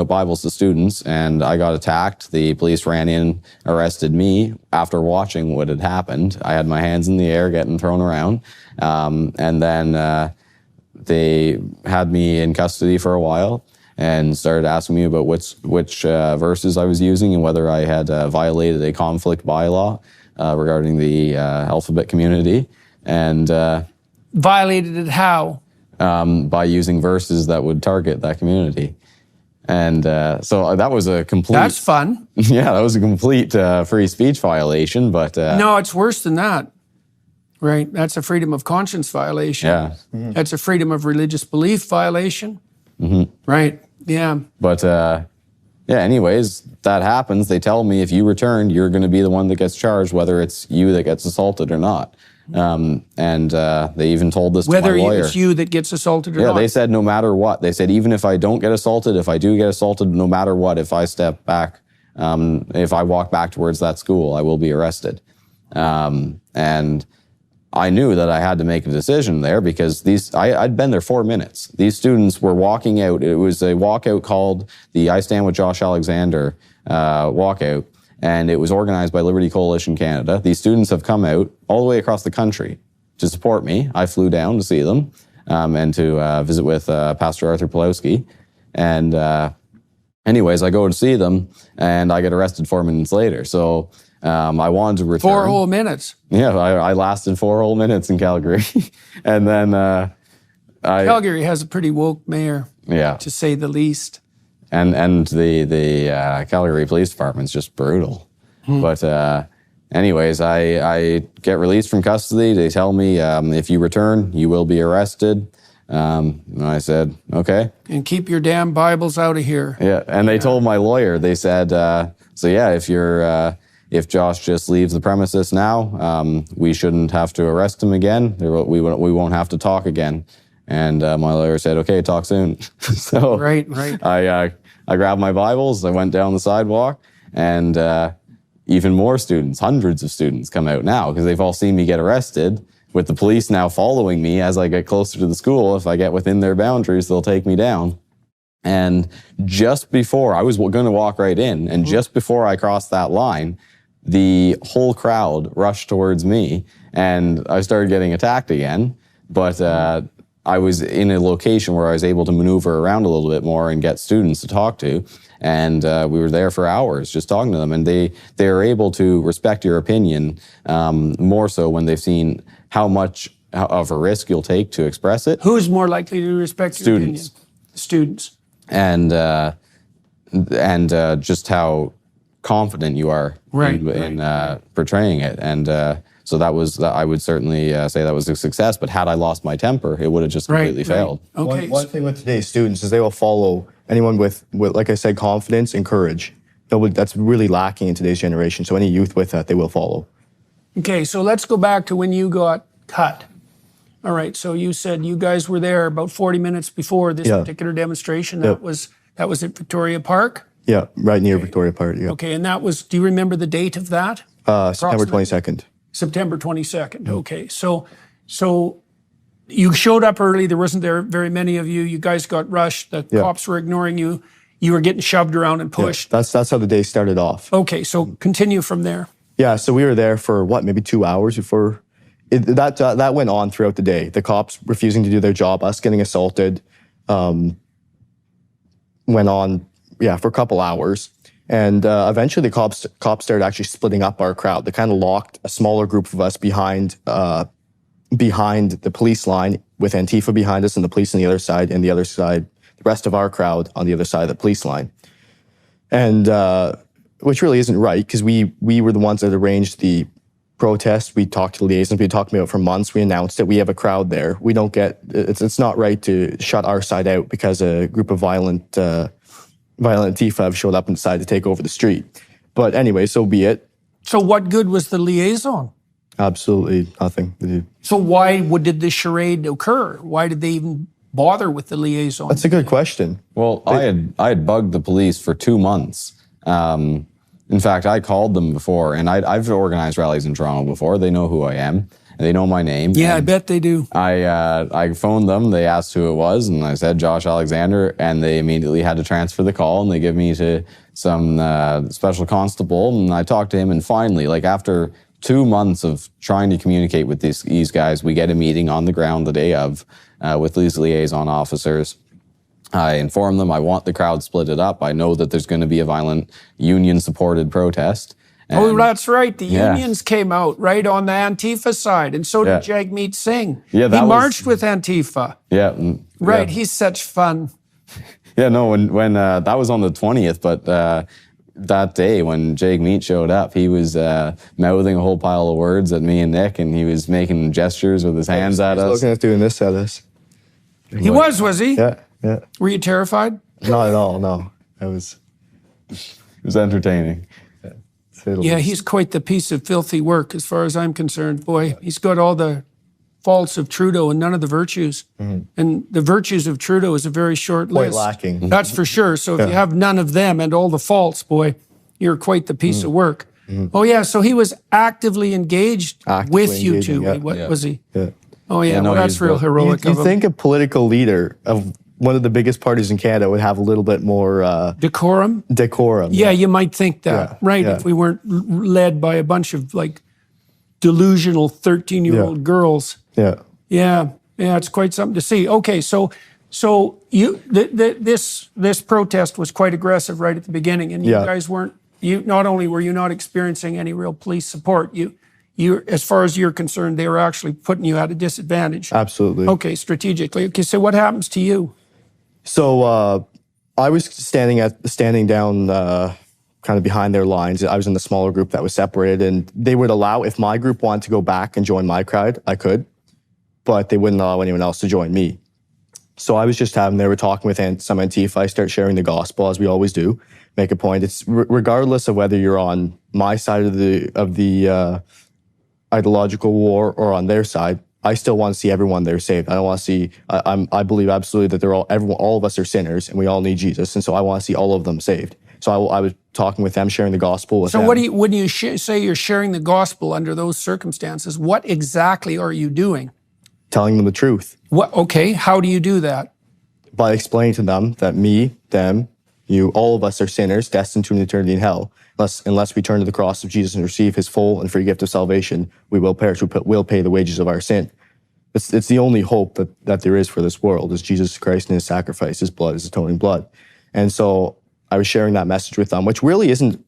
Bibles to students, and I got attacked. The police ran in, arrested me after watching what had happened. I had my hands in the air getting thrown around, and then they had me in custody for a while and started asking me about which verses I was using and whether I had violated a conflict bylaw regarding the alphabet community. And Violated it how? By using verses that would target that community. And so that was a complete... That's fun. Yeah, that was a complete free speech violation, but... No, it's worse than that. Right? That's a freedom of conscience violation. Yeah. Mm-hmm. That's a freedom of religious belief violation. Mm-hmm. Right. Yeah. But anyways, that happens. They tell me if you return, you're going to be the one that gets charged, whether it's you that gets assaulted or not. They even told this to my lawyer. Whether it's you that gets assaulted or not. Yeah, they said no matter what. They said even if I don't get assaulted, if I do get assaulted, no matter what, if I step back, if I walk back towards that school, I will be arrested. And I knew that I had to make a decision there because I'd been there 4 minutes. These students were walking out. It was a walkout called the I Stand with Josh Alexander walkout, and it was organized by Liberty Coalition Canada. These students have come out all the way across the country to support me. I flew down to see them and to visit with Pastor Arthur Pulowski. And anyways, I go to see them, and I get arrested 4 minutes later. So I wanted to return. 4 whole minutes. Yeah, I lasted 4 whole minutes in Calgary. And then Calgary has a pretty woke mayor, yeah, to say the least. And the Calgary Police Department's just brutal. But anyways, I get released from custody. They tell me if you return, you will be arrested. And I said, okay. And keep your damn Bibles out of here. Yeah, and they told my lawyer, they said, so yeah, if Josh just leaves the premises now, we shouldn't have to arrest him again. We won't have to talk again. And my lawyer said, okay, talk soon. So Right. I grabbed my Bibles, I went down the sidewalk, and even more students, hundreds of students come out now because they've all seen me get arrested, with the police now following me as I get closer to the school. If I get within their boundaries, they'll take me down. And just before, I was going to walk right in, and just before I crossed that line, the whole crowd rushed towards me, and I started getting attacked again. But I was in a location where I was able to maneuver around a little bit more and get students to talk to. And we were there for hours just talking to them. And they are able to respect your opinion more so when they've seen how much of a risk you'll take to express it. Who's more likely to respect your opinion? Students. And just how confident you are in portraying it. And so I would certainly say that was a success. But had I lost my temper, it would have just completely failed. Okay. One thing with today's students is they will follow anyone with, like I said, confidence and courage. That's really lacking in today's generation. So any youth with that, they will follow. Okay, so let's go back to when you got cut. All right, so you said you guys were there about 40 minutes before this particular demonstration. That was at Victoria Park? Yeah, right near Victoria Park, yeah. Okay, and that was, do you remember the date of that? September 22nd. September 22nd, okay. So you showed up early, there wasn't very many of you, you guys got rushed, the cops were ignoring you. you were getting shoved around and Yeah, pushed. that's how the day started off. Okay, so continue from there. Yeah, so we were there for maybe 2 hours before that went on throughout the day. The cops refusing to do their job, us getting assaulted, went on, for a couple hours. And eventually the cops started actually splitting up our crowd. They kind of locked a smaller group of us behind the police line, with Antifa behind us and the police on the other side, and the rest of our crowd on the other side of the police line. And which really isn't right, because we were the ones that arranged the protest. We talked to liaisons. We talked about it for months. We announced it. We have a crowd there. We don't get, it's not right to shut our side out because a group of violent Antifa have showed up and decided to take over the street. But anyway, so be it. So what good was the liaison? Absolutely nothing. So why did the charade occur? Why did they even bother with the liaison? That's a good question. Well, I had bugged the police for 2 months. In fact, I called them before, and I've organized rallies in Toronto before. They know who I am, and they know my name. Yeah, I and bet they do. I phoned them. They asked who it was, and I said Josh Alexander, and they immediately had to transfer the call, and they give me to some special constable, and I talked to him, and finally, like after 2 months of trying to communicate with these guys, we get a meeting on the ground the day of with these liaison officers. I inform them I want the crowd split it up. I know that there's going to be a violent union-supported protest. Oh, that's right. The unions came out right on the Antifa side, and so did Jagmeet Singh. Yeah, he marched with Antifa. Yeah. Right, he's such fun. Yeah, no, when that was on the 20th, but that day when Jagmeet showed up, he was mouthing a whole pile of words at me and Nick, and he was making gestures with his hands at us. He was looking at doing this at us. He was he? Yeah. Yeah. Were you terrified? Not at all, no. It was entertaining. Yeah, he's quite the piece of filthy work as far as I'm concerned. Boy, he's got all the faults of Trudeau and none of the virtues. Mm-hmm. And the virtues of Trudeau is a very short list. Quite lacking. That's for sure. So if you have none of them and all the faults, boy, you're quite the piece of work. Mm-hmm. Oh, yeah, so he was actively engaged with you two. Was he? Yeah. Oh, yeah, well, that's real heroic of him. You think a political leader of one of the biggest parties in Canada would have a little bit more decorum. Yeah, you might think that, right? Yeah. If we weren't led by a bunch of like delusional 13-year-old girls. Yeah, it's quite something to see. Okay, so you this protest was quite aggressive right at the beginning, and you guys weren't. You not only were you not experiencing any real police support, you as far as you're concerned, they were actually putting you at a disadvantage. Absolutely. Okay, strategically. Okay, so what happens to you? So I was standing down kind of behind their lines. I was in the smaller group that was separated, and they would allow, if my group wanted to go back and join my crowd, I could, but they wouldn't allow anyone else to join me. So I was just they were talking with some Antifa. I start sharing the gospel, as we always do, make a point. It's regardless of whether you're on my side of the ideological war or on their side, I still want to see everyone there saved. I don't want to see. I believe absolutely that all of us are sinners and we all need Jesus, and so I want to see all of them saved. So I was talking with them, sharing the gospel with them. So when you say you're sharing the gospel under those circumstances, what exactly are you doing? Telling them the truth. What? Okay, how do you do that? By explaining to them that me, them, you, all of us are sinners destined to an eternity in hell. Unless we turn to the cross of Jesus and receive his full and free gift of salvation, we will perish. We'll pay the wages of our sin. It's the only hope that there is for this world, is Jesus Christ and his sacrifice, his blood, his atoning blood. And so I was sharing that message with them, which really isn't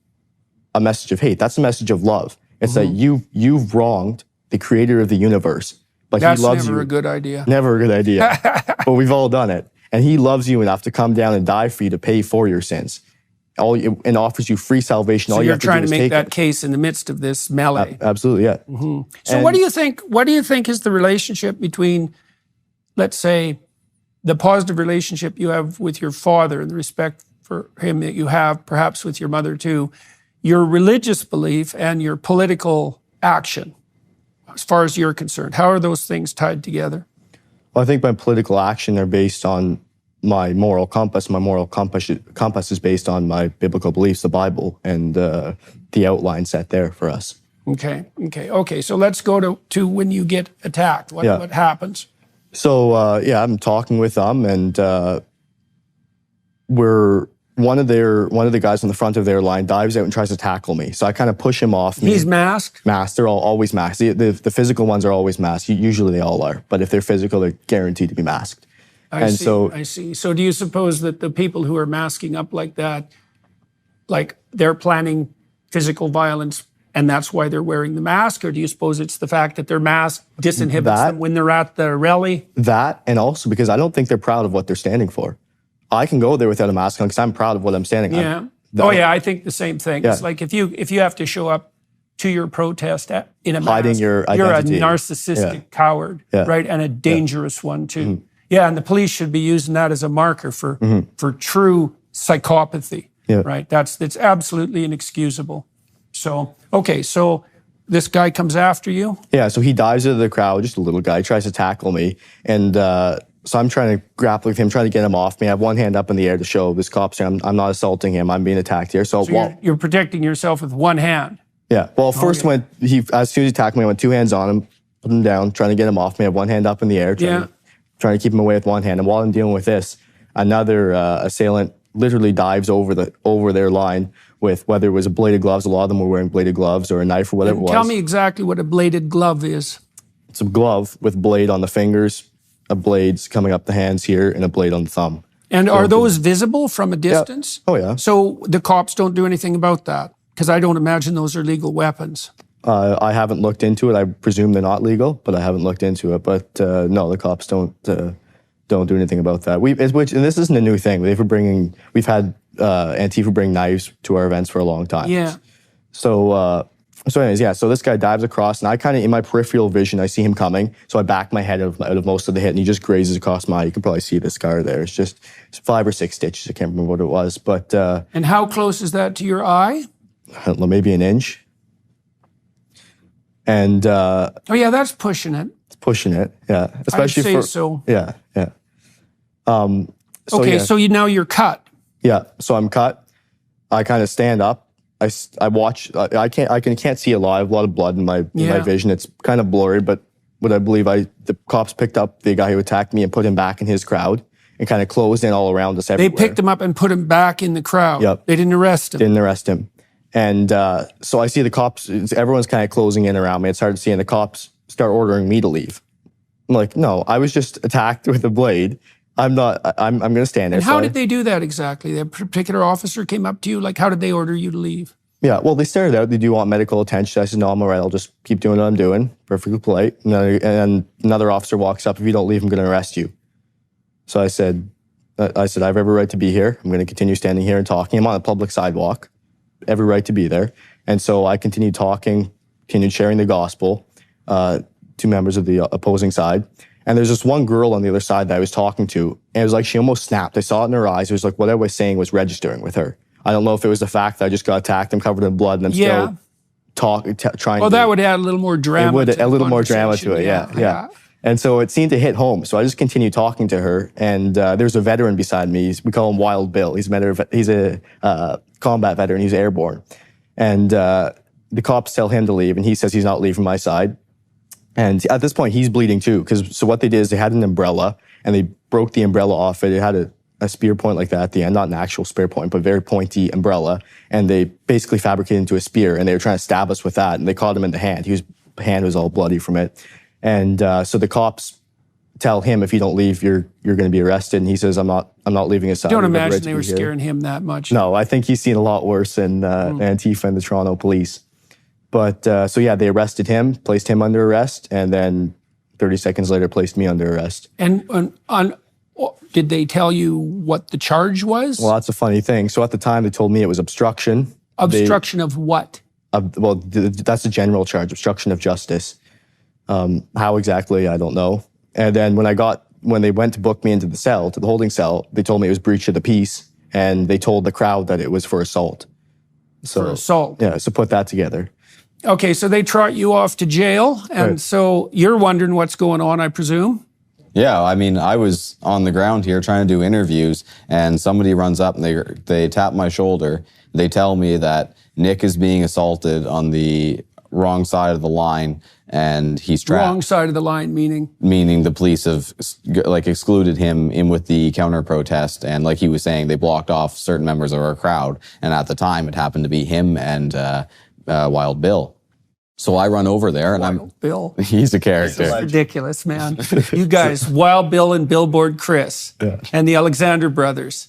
a message of hate. That's a message of love. It's that you've wronged the creator of the universe, but he loves you. That's never a good idea. Never a good idea. But we've all done it. And he loves you enough to come down and die for you to pay for your sins. And offers you free salvation. So all you you're have to trying do to is make take that it. case in the midst of this melee. Absolutely, yeah. Mm-hmm. So what do you think is the relationship between, let's say, the positive relationship you have with your father and the respect for him that you have, perhaps with your mother too, your religious belief and your political action, as far as you're concerned? How are those things tied together? Well, I think my political action are based on my moral compass. My moral compass is based on my biblical beliefs, the Bible, and the outline set there for us. Okay. So let's go to when you get attacked. What happens? So I'm talking with them, and we're one of the guys on the front of their line dives out and tries to tackle me. So I kind of push him off me. He's masked? Masked. They're always masked. The physical ones are always masked. Usually they all are. But if they're physical, they're guaranteed to be masked. I see. So do you suppose that the people who are masking up like that, like they're planning physical violence and that's why they're wearing the mask? Or do you suppose it's the fact that they're masked disinhibits them when they're at the rally? That, and also because I don't think they're proud of what they're standing for. I can go there without a mask on because I'm proud of what I'm standing on. Yeah. I think the same thing. Yeah. It's like if you have to show up to your protest in a mask, hiding your identity. You're a narcissistic coward, right? And a dangerous one too. Mm-hmm. Yeah, and the police should be using that as a marker for true psychopathy, right? It's absolutely inexcusable. So, okay, so this guy comes after you? Yeah, so he dives into the crowd, just a little guy, tries to tackle me. And so I'm trying to grapple with him, trying to get him off me. I have one hand up in the air to show this cop's here. I'm not assaulting him. I'm being attacked here. So you're protecting yourself with one hand? Yeah. Well, first as soon as he tackled me, I went two hands on him, put him down, trying to get him off me. I have one hand up in the air, trying to keep him away with one hand. And while I'm dealing with this, another assailant literally dives over their line with whether it was a bladed gloves. A lot of them were wearing bladed gloves or a knife or whatever it was. Tell me exactly what a bladed glove is. It's a glove with blade on the fingers, a blade's coming up the hands here, and a blade on the thumb. And are those visible from a distance? Yeah. Oh, yeah. So the cops don't do anything about that? Because I don't imagine those are legal weapons. I haven't looked into it. I presume they're not legal, but I haven't looked into it. But no, the cops don't do anything about that. And this isn't a new thing. We've had Antifa bring knives to our events for a long time. Yeah. So anyways, yeah. So this guy dives across, and I kind of in my peripheral vision, I see him coming. So I back my head out of most of the hit, and he just grazes across my eye. You can probably see the scar there. It's 5 or 6 stitches. I can't remember what it was, but. And how close is that to your eye? I don't know, maybe an inch. And oh yeah, that's pushing it. It's pushing it, yeah. Especially I'd say so. Yeah. So now you're cut. Yeah, so I'm cut. I kind of stand up. I watch. I can't see a lot. I have a lot of blood in my vision. It's kind of blurry, but what I believe the cops picked up the guy who attacked me and put him back in his crowd and kind of closed in all around us everywhere. They picked him up and put him back in the crowd. Yep. They didn't arrest him. Didn't arrest him. And so I see the cops, everyone's kind of closing in around me. It's hard to see, and the cops start ordering me to leave. I'm like, no, I was just attacked with a blade. I'm going to stand there. And how did they do that exactly? A particular officer came up to you? Like, how did they order you to leave? Yeah, well, they started out, do you want medical attention? I said, no, I'm all right. I'll just keep doing what I'm doing. Perfectly polite. And another officer walks up. If you don't leave, I'm going to arrest you. So I said, I have every right to be here. I'm going to continue standing here and talking. I'm on a public sidewalk. Every right to be there. And so I continued talking, continued sharing the gospel to members of the opposing side. And there's this one girl on the other side that I was talking to, and it was like she almost snapped. I saw it in her eyes. It was like what I was saying was registering with her. I don't know if it was the fact that I just got attacked, I'm covered in blood, and I'm still trying. Well, that would add a little more drama. It would a little more drama to it, yeah. And so it seemed to hit home. So I just continued talking to her, and there's a veteran beside me. We call him Wild Bill. He's a combat veteran. He's airborne, and the cops tell him to leave, and he says he's not leaving my side. And at this point, he's bleeding too. So what they did is they had an umbrella, and they broke the umbrella off. It had a spear point like that at the end, not an actual spear point, but very pointy umbrella. And they basically fabricated into a spear, and they were trying to stab us with that. And they caught him in the hand. His hand was all bloody from it. And so the cops tell him, if you don't leave, you're going to be arrested. And he says, I'm not leaving his side. Don't imagine they were scaring him that much. No, I think he's seen a lot worse than Antifa and the Toronto police. But so yeah, they arrested him, placed him under arrest, and then 30 seconds later placed me under arrest. And did they tell you what the charge was? Well, that's a funny thing. So at the time, they told me it was obstruction. Obstruction of what? That's a general charge, obstruction of justice. How exactly, I don't know. And then when they went to book me into the cell, to the holding cell, they told me it was breach of the peace, and they told the crowd that it was for assault. For assault? Yeah, so put that together. Okay, so they trot you off to jail, and so you're wondering what's going on, I presume? Yeah, I mean, I was on the ground here trying to do interviews, and somebody runs up and they tap my shoulder. They tell me that Nick is being assaulted on the wrong side of the line, and he's trapped. Wrong side of the line, meaning? Meaning the police have like excluded him in with the counter protest, and like he was saying, they blocked off certain members of our crowd, and at the time it happened to be him and Wild Bill. So I run over there, and Wild Bill. He's a character. This is ridiculous, man. You guys, Wild Bill and Billboard Chris, and the Alexander brothers,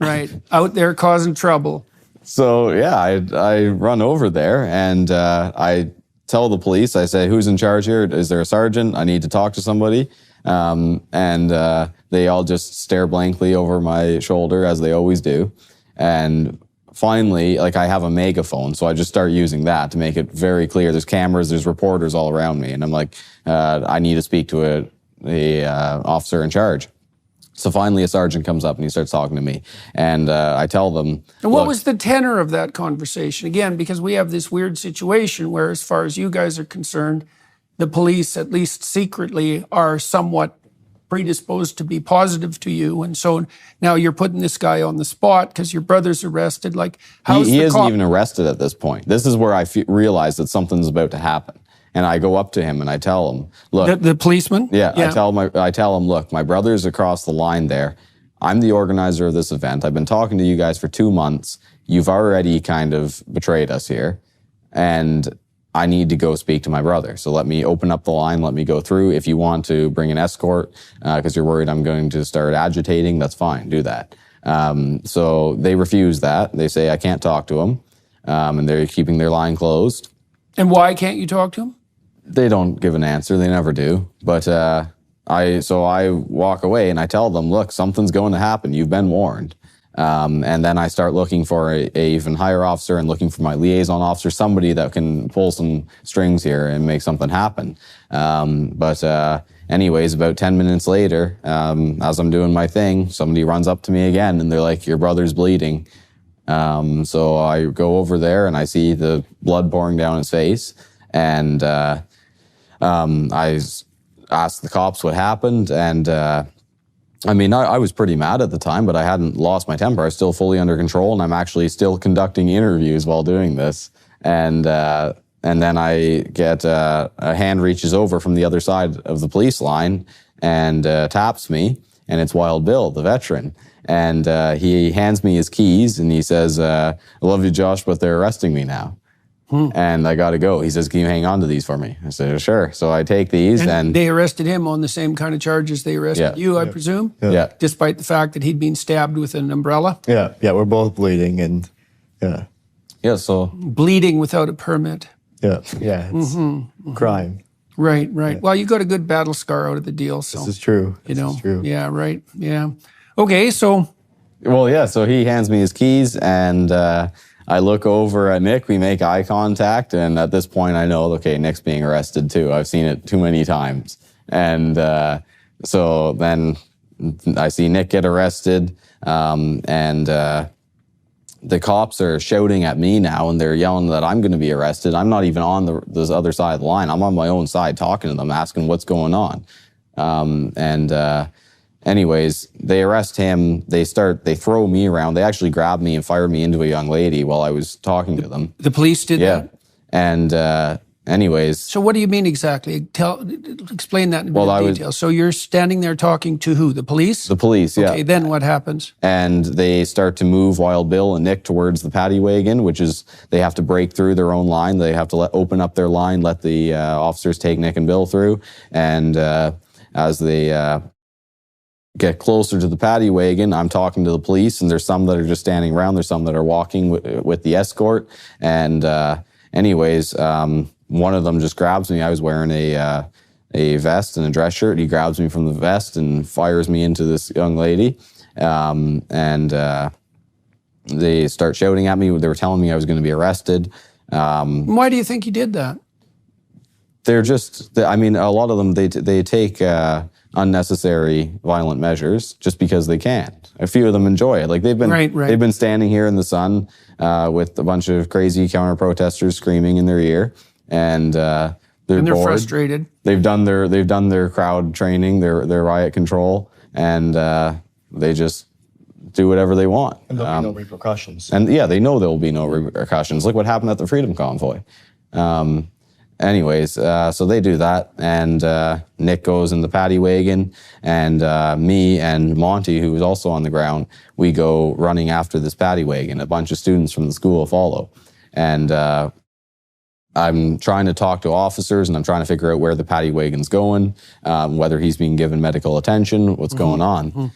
right, out there causing trouble. So yeah, I run over there, and I tell the police, I say, who's in charge here? Is there a sergeant? I need to talk to somebody. And they all just stare blankly over my shoulder, as they always do. And finally, like, I have a megaphone, so I just start using that to make it very clear. There's cameras, there's reporters all around me, and I'm like, I need to speak to a officer in charge. So finally, a sergeant comes up and he starts talking to me, and I tell them. And what was the tenor of that conversation? Again, because we have this weird situation where, as far as you guys are concerned, the police, at least secretly, are somewhat predisposed to be positive to you, and so now you're putting this guy on the spot because your brother's arrested. Like, how's he isn't even arrested at this point. This is where I realize that something's about to happen, and I go up to him and I tell him, "Look, the policeman." Yeah, I tell him, "Look, my brother's across the line there. I'm the organizer of this event. I've been talking to you guys for 2 months. You've already kind of betrayed us here, and I need to go speak to my brother. So let me open up the line, let me go through. If you want to bring an escort because you're worried I'm going to start agitating, that's fine, do that." So they refuse that. They say I can't talk to him, and they're keeping their line closed. And why can't you talk to him? They don't give an answer, they never do. But I walk away and I tell them, look, something's going to happen, you've been warned. And then I start looking for a even higher officer and looking for my liaison officer, somebody that can pull some strings here and make something happen. Anyways, about 10 minutes later, as I'm doing my thing, somebody runs up to me again and they're like, your brother's bleeding. So I go over there and I see the blood pouring down his face, and I asked the cops what happened, and I was pretty mad at the time, but I hadn't lost my temper. I was still fully under control, and I'm actually still conducting interviews while doing this. And then I get a hand reaches over from the other side of the police line and taps me, and it's Wild Bill, the veteran. And he hands me his keys, and he says, I love you, Josh, but they're arresting me now. And I got to go. He says, can you hang on to these for me? I said, sure. So I take these, and they arrested him on the same kind of charges they arrested you, I presume? Yeah. Despite the fact that he'd been stabbed with an umbrella? Yeah, we're both bleeding, and yeah, so bleeding without a permit. Yeah, it's crime. Right. Yeah. Well, you got a good battle scar out of the deal, so. This is true. This is true. Yeah, right. Yeah. Okay, so. Well, yeah, so he hands me his keys, and I look over at Nick, we make eye contact, and at this point I know, okay, Nick's being arrested too. I've seen it too many times. And so then I see Nick get arrested, and the cops are shouting at me now, and they're yelling that I'm going to be arrested. I'm not even on this other side of the line. I'm on my own side talking to them, asking what's going on. Anyways, they arrest him. They throw me around. They actually grabbed me and fired me into a young lady while I was talking to them. The police did that? And anyways. So what do you mean exactly? Explain that in a bit of detail. So you're standing there talking to who? The police? The police, yeah. Okay, then what happens? And they start to move Wild Bill and Nick towards the paddy wagon, which is, they have to break through their own line. They have to open up their line, let the officers take Nick and Bill through. And as they get closer to the paddy wagon, I'm talking to the police, and there's some that are just standing around. There's some that are walking with the escort. And anyways, one of them just grabs me. I was wearing a vest and a dress shirt. He grabs me from the vest and fires me into this young lady. They start shouting at me. They were telling me I was going to be arrested. Why do you think he did that? They're just, a lot of them, they take unnecessary violent measures just because they can. A few of them enjoy it. Like they've been standing here in the sun with a bunch of crazy counter protesters screaming in their ear, and they're bored. Frustrated. They've done their crowd training, their riot control, and they just do whatever they want. And there'll be no repercussions. And yeah, they know there will be no repercussions. Look what happened at the Freedom Convoy. anyways, so they do that, and Nick goes in the paddy wagon, and me and Monty, who was also on the ground, we go running after this paddy wagon. A bunch of students from the school follow, and I'm trying to talk to officers, and I'm trying to figure out where the paddy wagon's going, whether he's being given medical attention, what's going on.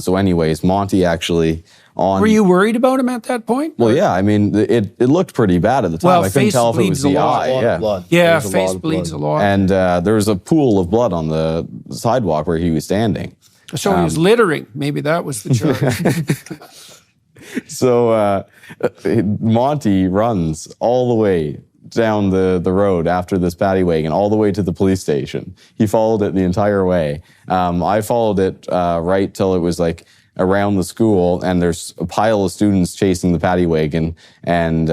So anyways, Monty actually on... Were you worried about him at that point? Well, yeah, I mean, it looked pretty bad at the time. Well, I couldn't face tell if it bleeds was the a lot. eye. Yeah, Blood. Yeah, There's a lot face of bleeds a blood. lot. and there was a pool of blood on the sidewalk where he was standing. So he was littering. Maybe that was the charge. So Monty runs all the way down the road after this paddy wagon, all the way to the police station. He followed it the entire way. I followed it right till it was like around the school, and there's a pile of students chasing the paddy wagon, and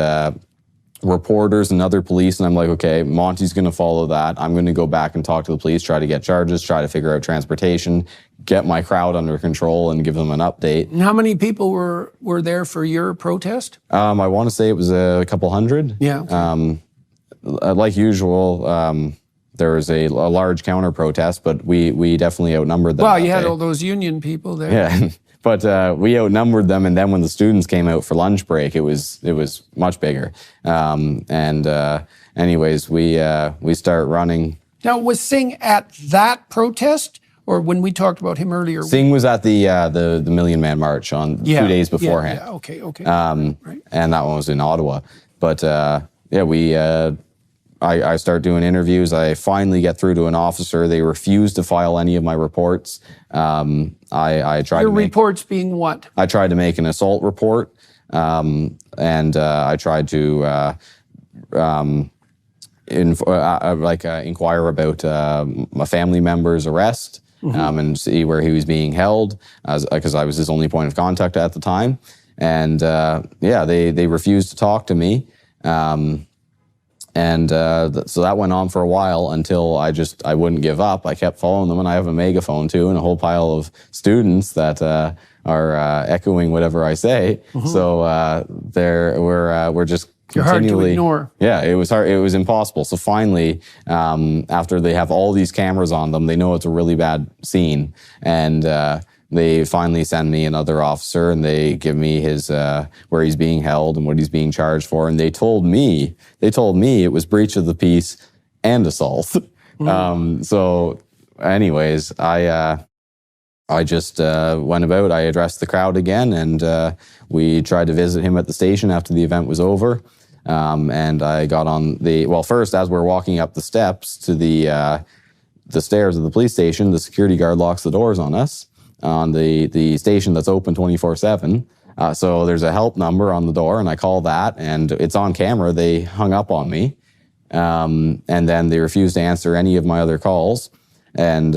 reporters and other police, and I'm like, okay, Monty's going to follow that. I'm going to go back and talk to the police, try to get charges, try to figure out transportation, get my crowd under control, and give them an update. And how many people were there for your protest? I want to say it was a couple hundred. Yeah. Like usual, there was a large counter protest, but we definitely outnumbered them. Well, that you had day. all those union people there. Yeah. But we outnumbered them, and then when the students came out for lunch break, it was much bigger. Anyways, we start running. Now, was Singh at that protest, or when we talked about him earlier? Singh was at the Million Man March on 2 days beforehand. Yeah, okay. Right. And that one was in Ottawa. But I start doing interviews. I finally get through to an officer. They refuse to file any of my reports. I tried Your to make, reports being what? I tried to make an assault report, and I tried to inquire about a family member's arrest and see where he was being held, because I was his only point of contact at the time. And they refused to talk to me. So that went on for a while until I wouldn't give up. I kept following them, and I have a megaphone too, and a whole pile of students that are echoing whatever I say. So we're just You're hard to continually ignore. Yeah, it was hard. It was impossible. So finally, after they have all these cameras on them, they know it's a really bad scene, and they finally send me another officer, and they give me his where he's being held and what he's being charged for. And they told me it was breach of the peace and assault. So, anyways, I just went about. I addressed the crowd again, and we tried to visit him at the station after the event was over. And I got on first, as we're walking up the steps to the stairs of the police station, the security guard locks the doors on us. On the station that's open 24/7. So there's a help number on the door, and I call that, and it's on camera. They hung up on me, and then they refused to answer any of my other calls. And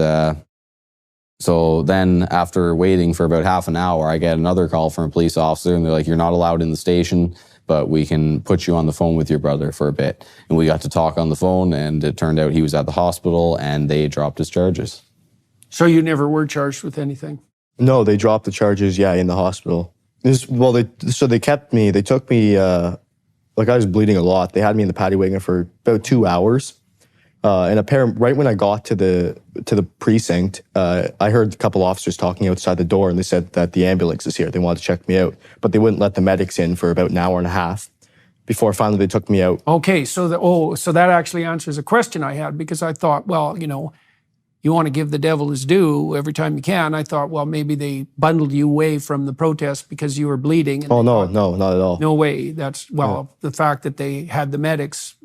so then after waiting for about half an hour, I get another call from a police officer, and they're like, "You're not allowed in the station, but we can put you on the phone with your brother for a bit." And we got to talk on the phone, and it turned out he was at the hospital, and they dropped his charges. So you never were charged with anything? No, they dropped the charges, in the hospital. They kept me, they took me, I was bleeding a lot. They had me in the paddy wagon for about 2 hours. And right when I got to the precinct, I heard a couple officers talking outside the door, and they said that the ambulance is here. They wanted to check me out, but they wouldn't let the medics in for about an hour and a half before finally they took me out. Okay, so that actually answers a question I had, because I thought, well, you want to give the devil his due every time you can. I thought, well, maybe they bundled you away from the protest because you were bleeding. And no, not at all. No way. That's, the fact that they had the medics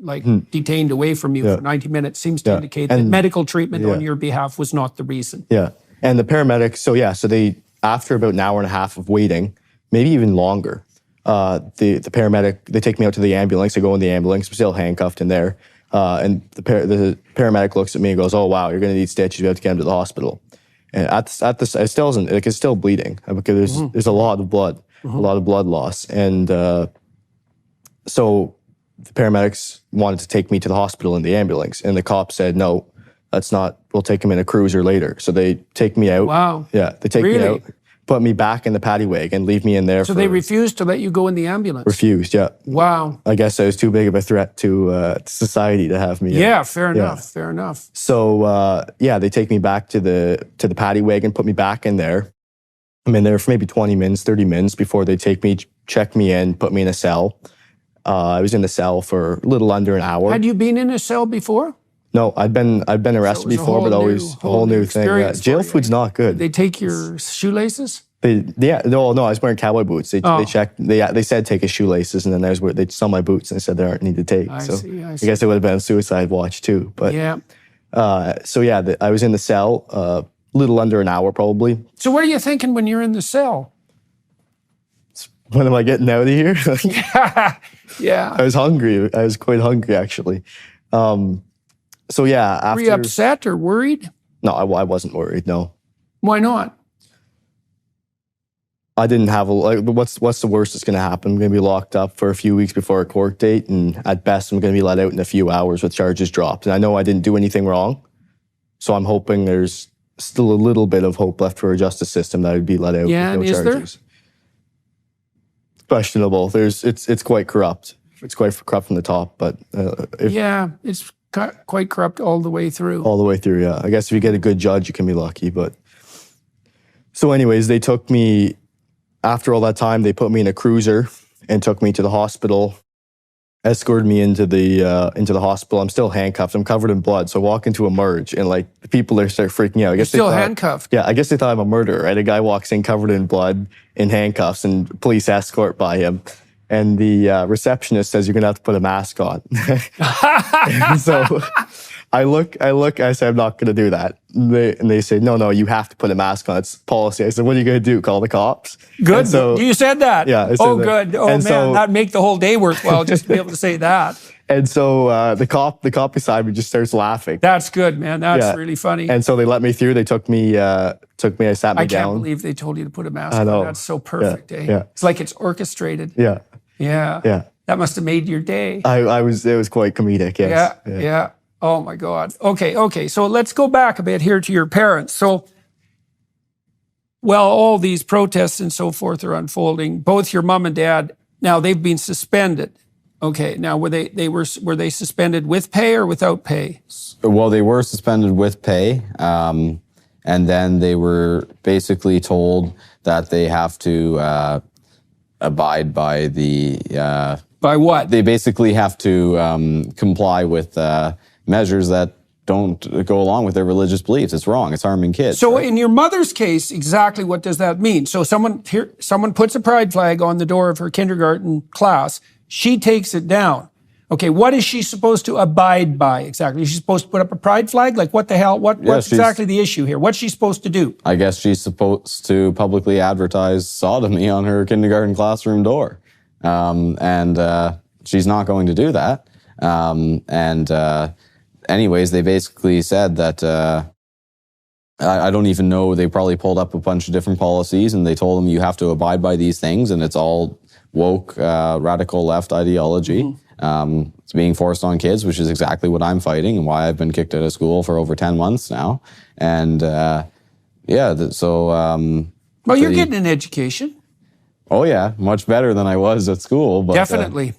detained away from you for 90 minutes seems to indicate that medical treatment on your behalf was not the reason. Yeah. And the paramedics, so they, after about an hour and a half of waiting, maybe even longer, the paramedic, they take me out to the ambulance. I go in the ambulance, I'm still handcuffed in there. And the paramedic looks at me and goes, "Oh wow, you're going to need stitches. We have to get him to the hospital." And it still isn't. It's still bleeding because there's a lot of blood, a lot of blood loss, and so the paramedics wanted to take me to the hospital in the ambulance, and the cop said, "No, that's not. We'll take him in a cruiser later." So they take me out. Wow. Yeah, they take me out. put me back in the paddy wagon, leave me in there. So they refused to let you go in the ambulance? Refused, yeah. Wow. I guess I was too big of a threat to society to have me. Yeah, fair enough, fair enough. So they take me back to the paddy wagon, put me back in there. I'm in there for maybe 20 minutes, 30 minutes before they take me, check me in, put me in a cell. I was in the cell for a little under an hour. Had you been in a cell before? No, I'd been arrested before, but always a whole new thing. Yeah. Jail food's not good. They take your shoelaces? No, I was wearing cowboy boots. They checked. They said take his shoelaces, and then there's where they saw my boots and they said they aren't need to take. I see. I guess it would have been a suicide watch too. But yeah. I was in the cell a little under an hour probably. So what are you thinking when you're in the cell? When am I getting out of here? Yeah. I was hungry. I was quite hungry actually. After, were you upset or worried? No, I wasn't worried. No. Why not? I didn't have what's the worst that's going to happen? I'm going to be locked up for a few weeks before a court date, and at best I'm going to be let out in a few hours with charges dropped. And I know I didn't do anything wrong, so I'm hoping there's still a little bit of hope left for a justice system that I'd be let out with no charges. There? Questionable. It's quite corrupt. It's quite corrupt from the top, but it's quite corrupt all the way through. All the way through, yeah. I guess if you get a good judge, you can be lucky. But so, anyways, they took me. After all that time, they put me in a cruiser and took me to the hospital, escorted me into the hospital. I'm still handcuffed. I'm covered in blood. So I walk into a merge, and the people there start freaking out. I guess You're still handcuffed? Yeah, I guess they thought I'm a murderer, right? A guy walks in covered in blood, in handcuffs, and police escort by him. And the receptionist says, you're going to have to put a mask on. And so I look, I say, I'm not going to do that. And they say, no, you have to put a mask on. It's policy. I said, what are you going to do? Call the cops? Good. So, you said that? Yeah. I said that. Good. Oh, and man, that'd make the whole day worthwhile just to be able to say that. And so the cop beside me just starts laughing. That's good, man. That's really funny. And so they let me through. They took me, I sat me down. I can't believe they told you to put a mask on. That's so perfect, eh? Yeah. It's like it's orchestrated. Yeah. Yeah. Yeah. That must have made your day. It was quite comedic, yes. Yeah. Oh my God. Okay. So let's go back a bit here to your parents. So, all these protests and so forth are unfolding. Both your mom and dad, now they've been suspended. Okay. Now were they suspended with pay or without pay? Well, they were suspended with pay. And then they were basically told that they have to abide by the... by what? They basically have to comply with measures that don't go along with their religious beliefs. It's wrong. It's harming kids. So in your mother's case, exactly what does that mean? So someone puts a pride flag on the door of her kindergarten class. She takes it down. Okay, what is she supposed to abide by exactly? Is she supposed to put up a pride flag? Like what the hell? What's exactly the issue here? What's she supposed to do? I guess she's supposed to publicly advertise sodomy on her kindergarten classroom door. And she's not going to do that. Anyways, they basically said that, I don't even know, they probably pulled up a bunch of different policies and they told them you have to abide by these things, and it's all woke, radical left ideology. Mm-hmm. It's being forced on kids, which is exactly what I'm fighting and why I've been kicked out of school for over 10 months now. And you're getting an education. Oh yeah, much better than I was at school. But, definitely.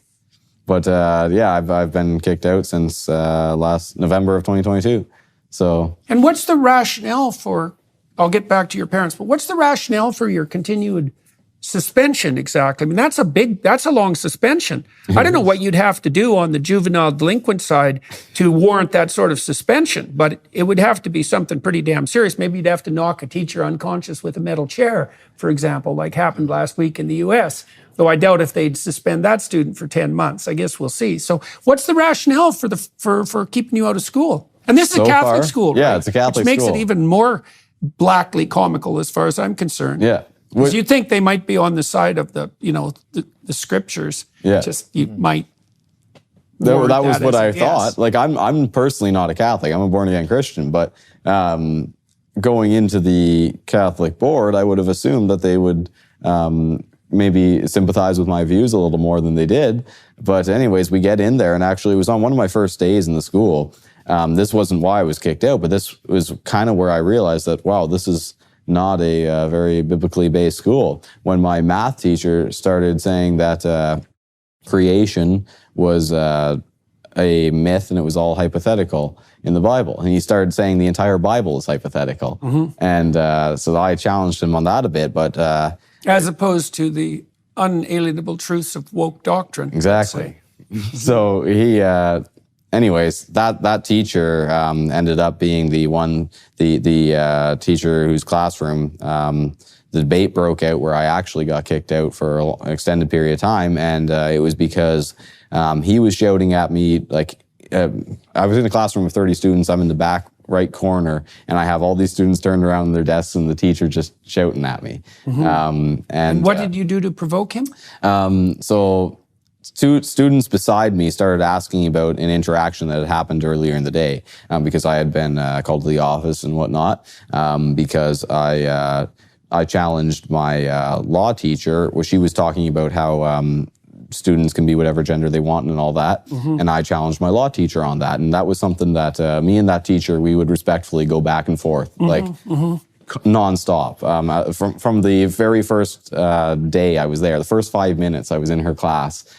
I've been kicked out since last November of 2022. So. And what's the rationale for? I'll get back to your parents, but what's the rationale for your continued suspension exactly? I mean, that's a long suspension. I don't know what you'd have to do on the juvenile delinquent side to warrant that sort of suspension, but it would have to be something pretty damn serious. Maybe you'd have to knock a teacher unconscious with a metal chair, for example, like happened last week in the US. Though I doubt if they'd suspend that student for 10 months. I guess we'll see. So what's the rationale for keeping you out of school? And this is a Catholic school, right? Yeah, it's a Catholic school. Which makes it even more blackly comical as far as I'm concerned. Yeah. Because you think they might be on the side of the scriptures. Yeah. Just you might. That was what I thought. Like I'm personally not a Catholic. I'm a born again Christian, but going into the Catholic board, I would have assumed that they would maybe sympathize with my views a little more than they did. But anyways, we get in there, and actually it was on one of my first days in the school. This wasn't why I was kicked out, but this was kind of where I realized that, wow, this is not a very biblically based school. When my math teacher started saying that creation was a myth and it was all hypothetical in the Bible, and he started saying the entire Bible is hypothetical, and so I challenged him on that a bit, but as opposed to the unalienable truths of woke doctrine. exactly. So he, anyways, that teacher ended up being the teacher whose classroom the debate broke out where I actually got kicked out for an extended period of time, and it was because he was shouting at me like. I was in a classroom of 30 students. I'm in the back right corner, and I have all these students turned around in their desks, and the teacher just shouting at me. And what did you do to provoke him? So students beside me started asking about an interaction that had happened earlier in the day, because I had been called to the office and whatnot, because I challenged my law teacher, where she was talking about how students can be whatever gender they want and all that. And I challenged my law teacher on that. And that was something that me and that teacher, we would respectfully go back and forth, like nonstop. From the very first day I was there, the first 5 minutes I was in her class,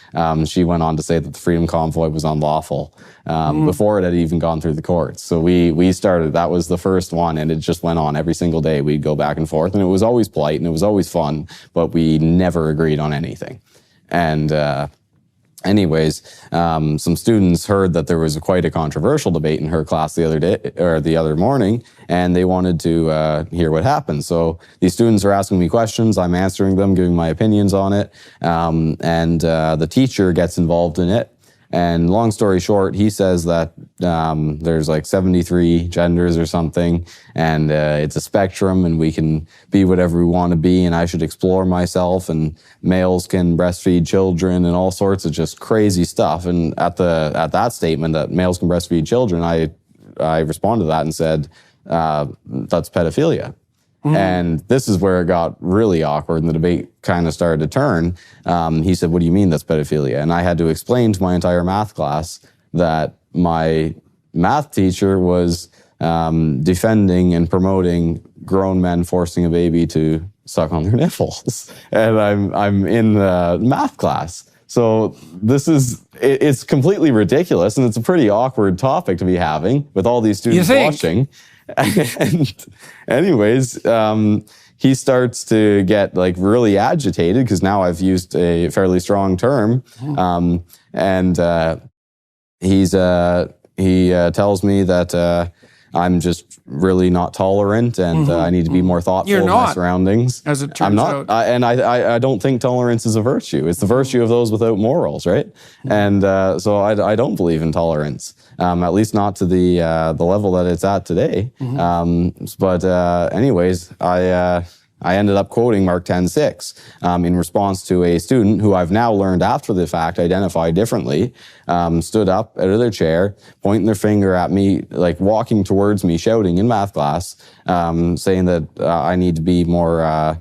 she went on to say that the Freedom Convoy was unlawful before it had even gone through the courts. So we started, that was the first one, and it just went on every single day. We'd go back and forth, and it was always polite and it was always fun, but we never agreed on anything. And anyways, some students heard that there was quite a controversial debate in her class the other day, or the other morning, and they wanted to hear what happened. So these students are asking me questions, I'm answering them, giving my opinions on it, and the teacher gets involved in it. And long story short, he says that there's like 73 genders or something, and it's a spectrum, and we can be whatever we want to be, and I should explore myself, and males can breastfeed children, and all sorts of just crazy stuff. And at that statement that males can breastfeed children, I responded to that and said, that's pedophilia. And this is where it got really awkward and the debate kind of started to turn. He said, what do you mean that's pedophilia? And I had to explain to my entire math class that my math teacher was defending and promoting grown men forcing a baby to suck on their nipples. And I'm in the math class. So it's completely ridiculous, and it's a pretty awkward topic to be having with all these students watching. And anyways, he starts to get like really agitated because now I've used a fairly strong term. And he tells me that I'm just really not tolerant, and I need to be more thoughtful of my surroundings. As it turns out. And I don't think tolerance is a virtue. It's the virtue of those without morals, right? And so I don't believe in tolerance, at least not to the level that it's at today. But anyways, I ended up quoting Mark 10:6 in response to a student who I've now learned after the fact identified differently, stood up out of their chair, pointing their finger at me, like walking towards me, shouting in math class, saying that I need to be more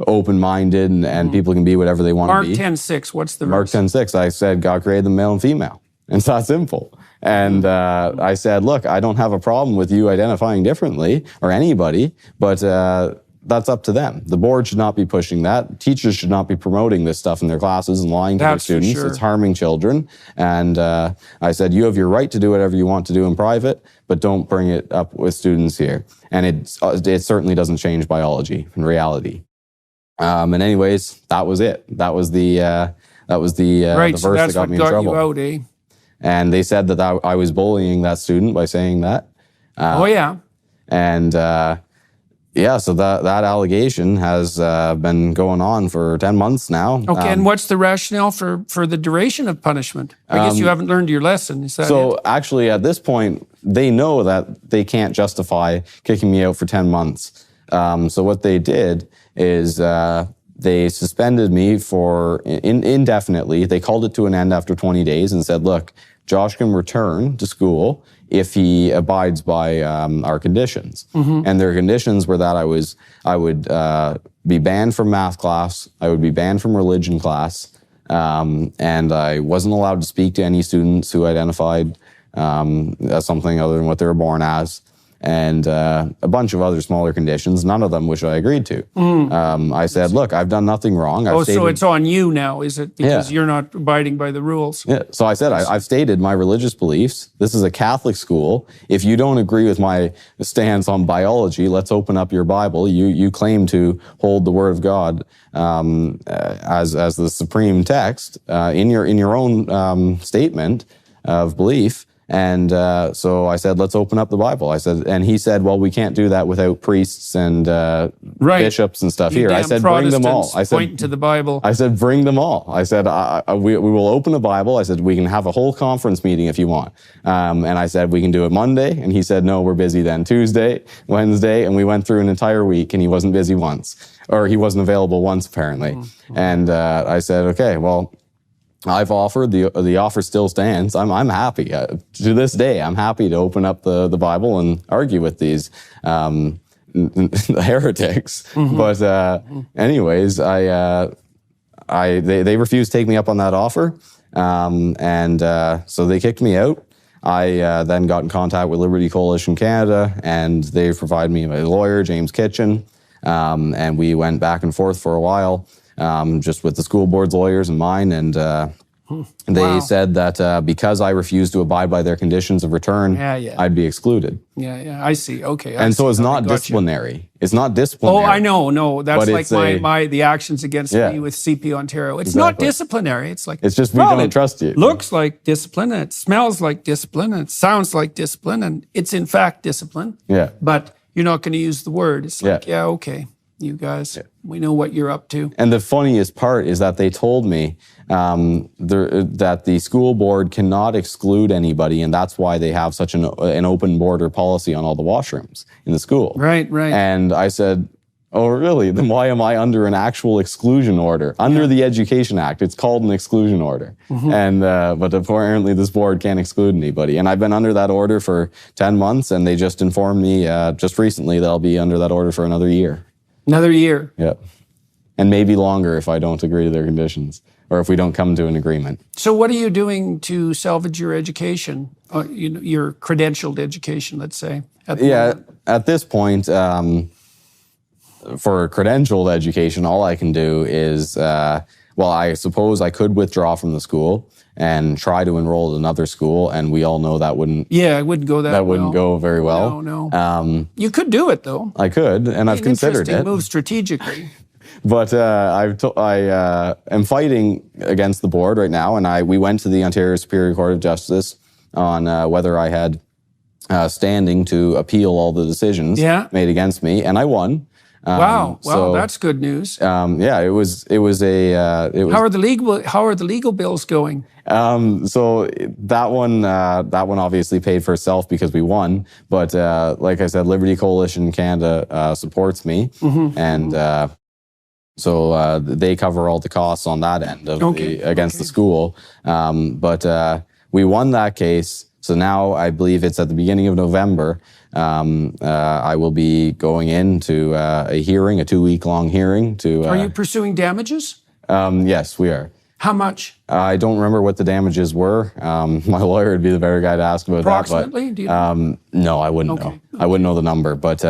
open-minded and people can be whatever they want to be. Mark 10:6, what's the Mark verse? 10:6, I said, God created them male and female. And it's that simple. And I said, look, I don't have a problem with you identifying differently, or anybody, but that's up to them. The board should not be pushing that. Teachers should not be promoting this stuff in their classes and lying to their students. It's harming children. And I said, you have your right to do whatever you want to do in private, but don't bring it up with students here. And it certainly doesn't change biology in reality. And anyways, that was it. That was the verse that got me in trouble. You out, eh? And they said that I was bullying that student by saying that. Oh yeah. And yeah, so that allegation has been going on for 10 months now. Okay, and what's the rationale for the duration of punishment? I guess you haven't learned your lesson. Is that so it? Actually, at this point, they know that they can't justify kicking me out for 10 months. So what they did is they suspended me for indefinitely. They called it to an end after 20 days and said, look, Josh can return to school if he abides by our conditions. And their conditions were that I would be banned from math class, I would be banned from religion class, and I wasn't allowed to speak to any students who identified as something other than what they were born as. and a bunch of other smaller conditions, none of them which I agreed to. I said, look, I've done nothing wrong. So it's on you now, is it? Because you're not abiding by the rules. Yeah. So I said, I've stated my religious beliefs. This is a Catholic school. If you don't agree with my stance on biology, let's open up your Bible. You claim to hold the Word of God as the supreme text in your own statement of belief. And so I said, let's open up the Bible. I said, and he said, well, we can't do that without priests and bishops and stuff You here. I damn said, bring them all. Protestants I said, pointing to the Bible. I said, bring them all. I said, we will open a Bible. I said, we can have a whole conference meeting if you want. And I said, we can do it Monday. And he said, no, we're busy then. Tuesday, Wednesday. And we went through an entire week and he wasn't busy once, or he wasn't available once apparently. And I said, okay, well, I've offered, the offer still stands. I'm happy. To this day, I'm happy to open up the Bible and argue with these heretics. But anyways, they refused to take me up on that offer. So they kicked me out. I then got in contact with Liberty Coalition Canada, and they provided me a lawyer, James Kitchen, and we went back and forth for a while. Just with the school board's lawyers and mine, and they said that because I refused to abide by their conditions of return, I'd be excluded. I see. Okay. And so it's not disciplinary. It's not disciplinary. Oh, I know. No, that's like the actions against me with CP Ontario. It's not disciplinary. It's like, it's just we don't trust you. It looks like discipline, and it smells like discipline, and it sounds like discipline, and it's in fact discipline. Yeah. But you're not going to use the word. It's like, okay, you guys, we know what you're up to. And the funniest part is that they told me that the school board cannot exclude anybody, and that's why they have such an open border policy on all the washrooms in the school. Right. And I said, oh, really? Then why am I under an actual exclusion order? Under the Education Act, it's called an exclusion order. And but apparently this board can't exclude anybody. And I've been under that order for 10 months, and they just informed me just recently that I'll be under that order for another year. Another year. Yeah. And maybe longer if I don't agree to their conditions, or if we don't come to an agreement. So what are you doing to salvage your education, your credentialed education, let's say? At this point, for credentialed education, all I can do is, I suppose I could withdraw from the school and try to enroll at another school, and we all know that wouldn't. Yeah, it wouldn't go that wouldn't go very well. No. You could do it though. I could, and I've considered it. Move strategically. But I am fighting against the board right now, and we went to the Ontario Superior Court of Justice on whether I had standing to appeal all the decisions made against me, and I won. Wow, that's good news. It was. How are the legal bills going? So that one obviously paid for itself because we won. But like I said, Liberty Coalition Canada supports me, and so they cover all the costs on that end of against the school. But we won that case. So now I believe it's at the beginning of November. I will be going into a hearing, a 2-week-long hearing. Are you pursuing damages? Yes, we are. How much? I don't remember what the damages were. My lawyer would be the better guy to ask about Approximately? that. Do you know? No, I wouldn't know. I wouldn't know the number. But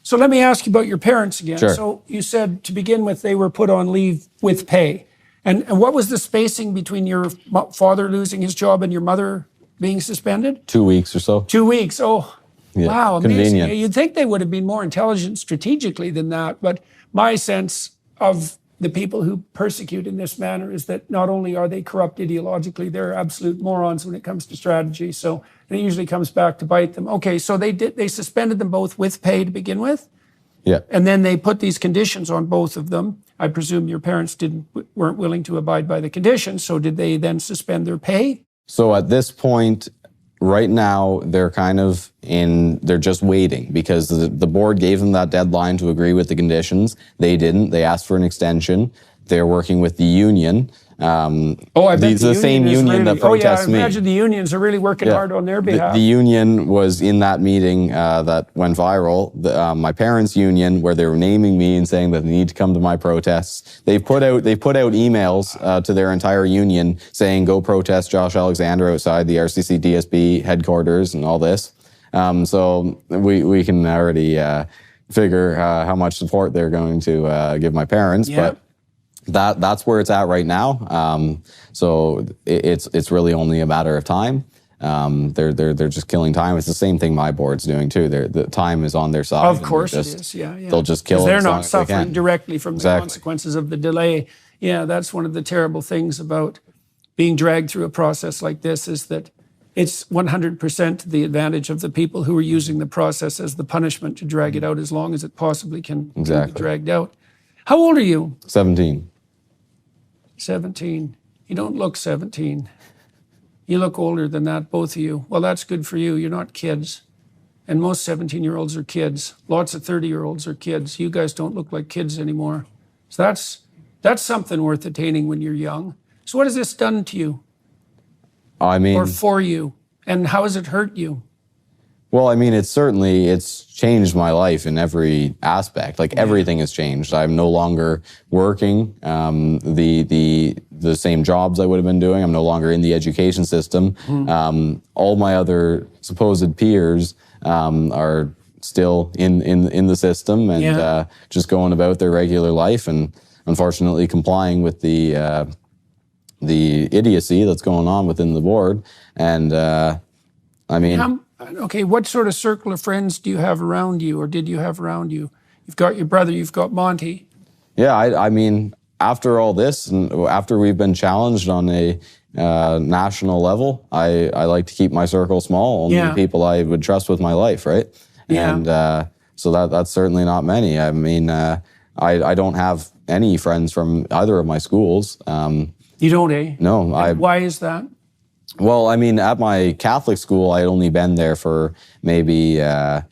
so let me ask you about your parents again. Sure. So you said to begin with they were put on leave with pay. And what was the spacing between your father losing his job and your mother being suspended? 2 weeks or so. 2 weeks. Oh, yeah, wow, amazing. Convenient. You'd think they would have been more intelligent strategically than that. But my sense of the people who persecute in this manner is that not only are they corrupt ideologically, they're absolute morons when it comes to strategy. So it usually comes back to bite them. Okay, so they suspended them both with pay to begin with? Yeah. And then they put these conditions on both of them. I presume your parents weren't willing to abide by the conditions, so did they then suspend their pay? So at this point, right now, they're just waiting because the board gave them that deadline to agree with the conditions. They didn't. They asked for an extension. They're working with the union. I bet the same union that protests me. I imagine the unions are really working hard on their behalf. The union was in that meeting that went viral. My parents' union, where they were naming me and saying that they need to come to my protests. They put out emails to their entire union saying, "Go protest Josh Alexander outside the RCC DSB headquarters," and all this. So we can already figure how much support they're going to give my parents. Yeah. But that's where it's at right now. So it's really only a matter of time. They're just killing time. It's the same thing my board's doing too. The time is on their side. Of course it is. Yeah. They'll just kill it. They're as long not as they suffering can. directly from the consequences of the delay. Yeah, that's one of the terrible things about being dragged through a process like this, is that it's 100% the advantage of the people who are using the process as the punishment to drag it out as long as it possibly can be dragged out. How old are you? 17. 17. You don't look 17. You look older than that, both of you. Well, that's good for you. You're not kids. And most 17-year-olds are kids. Lots of 30-year-olds are kids. You guys don't look like kids anymore. So that's something worth attaining when you're young. So what has this done to you? I mean, or for you? And how has it hurt you? Well, I mean, it's changed my life in every aspect. Like everything has changed. I'm no longer working the same jobs I would have been doing. I'm no longer in the education system. All my other supposed peers are still in the system and just going about their regular life, and unfortunately complying with the idiocy that's going on within the board. And I mean, okay, what sort of circle of friends do you have around you, or did you have around you? You've got your brother, you've got Monty. Yeah, I mean, after all this, and after we've been challenged on a national level, I like to keep my circle small, only the people I would trust with my life, right? Yeah. And so that's certainly not many. I mean, I don't have any friends from either of my schools. You don't, eh? No. Why is that? Well, I mean, at my Catholic school, I'd only been there for maybe, I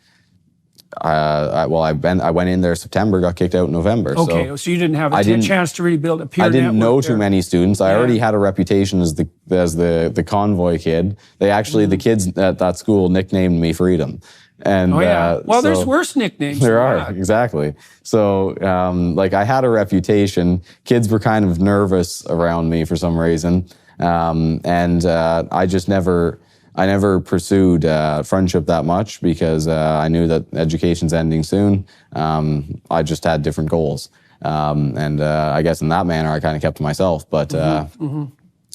went in there September, got kicked out in November. Okay, so you didn't have a chance to really build a peer network. I didn't know too there. many students. I already had a reputation as the convoy kid. They actually, the kids at that school nicknamed me Freedom. And well, there's worse nicknames. There are, exactly. So, like, I had a reputation. Kids were kind of nervous around me for some reason. And I just never pursued friendship that much because I knew that education's ending soon. I just had different goals. And I guess in that manner, I kind of kept to myself. But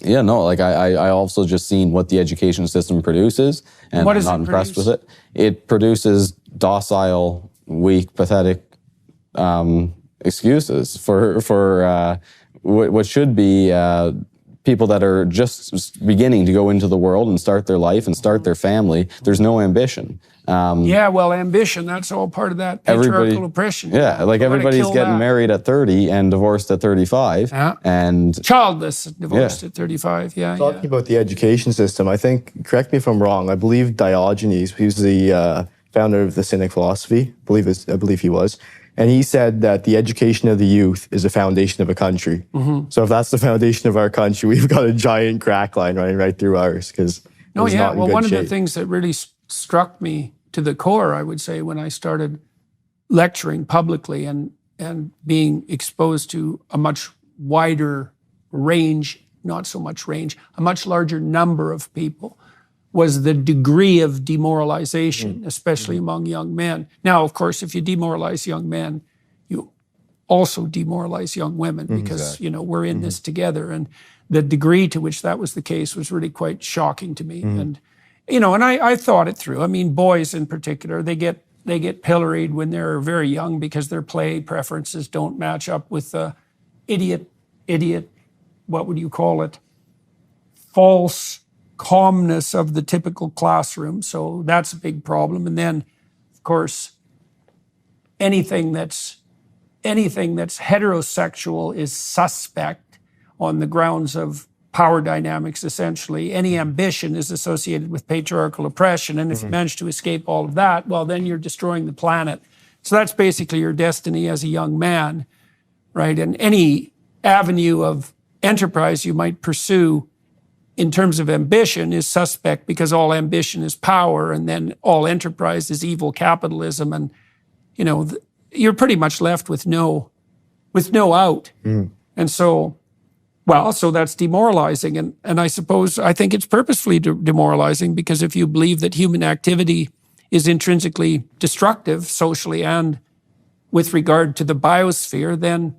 yeah, no, like I also just seen what the education system produces, and I'm not impressed with it. It produces docile, weak, pathetic excuses for what should be people that are just beginning to go into the world and start their life and start their family. There's no ambition. Well, ambition, that's all part of that patriarchal oppression. Yeah, like everybody's getting married at 30 and divorced at 35. And childless, divorced at 35, Talking about the education system, I think, correct me if I'm wrong, I believe Diogenes, who's the founder of the Cynic philosophy, I believe he was, and he said that the education of the youth is the foundation of a country. So if that's the foundation of our country, we've got a giant crack line running right through ours, because not in good one shape. of the things that really struck me to the core, I would say, when I started lecturing publicly and being exposed to a much wider range, not so much range, a much larger number of people, was the degree of demoralization, especially among young men. Now, of course, if you demoralize young men, you also demoralize young women, because, we're in this together. And the degree to which that was the case was really quite shocking to me. And, and I thought it through. I mean, boys in particular, they get pilloried when they're very young because their play preferences don't match up with the idiot, what would you call it? False calmness of the typical classroom. So that's a big problem. And then, of course, anything that's heterosexual is suspect on the grounds of power dynamics, essentially. Any ambition is associated with patriarchal oppression. And if you manage to escape all of that, well, then you're destroying the planet. So that's basically your destiny as a young man, right? And any avenue of enterprise you might pursue in terms of ambition is suspect, because all ambition is power, and then all enterprise is evil capitalism. And, you're pretty much left with no out. And so, so that's demoralizing. And I think it's purposefully demoralizing, because if you believe that human activity is intrinsically destructive socially and with regard to the biosphere, then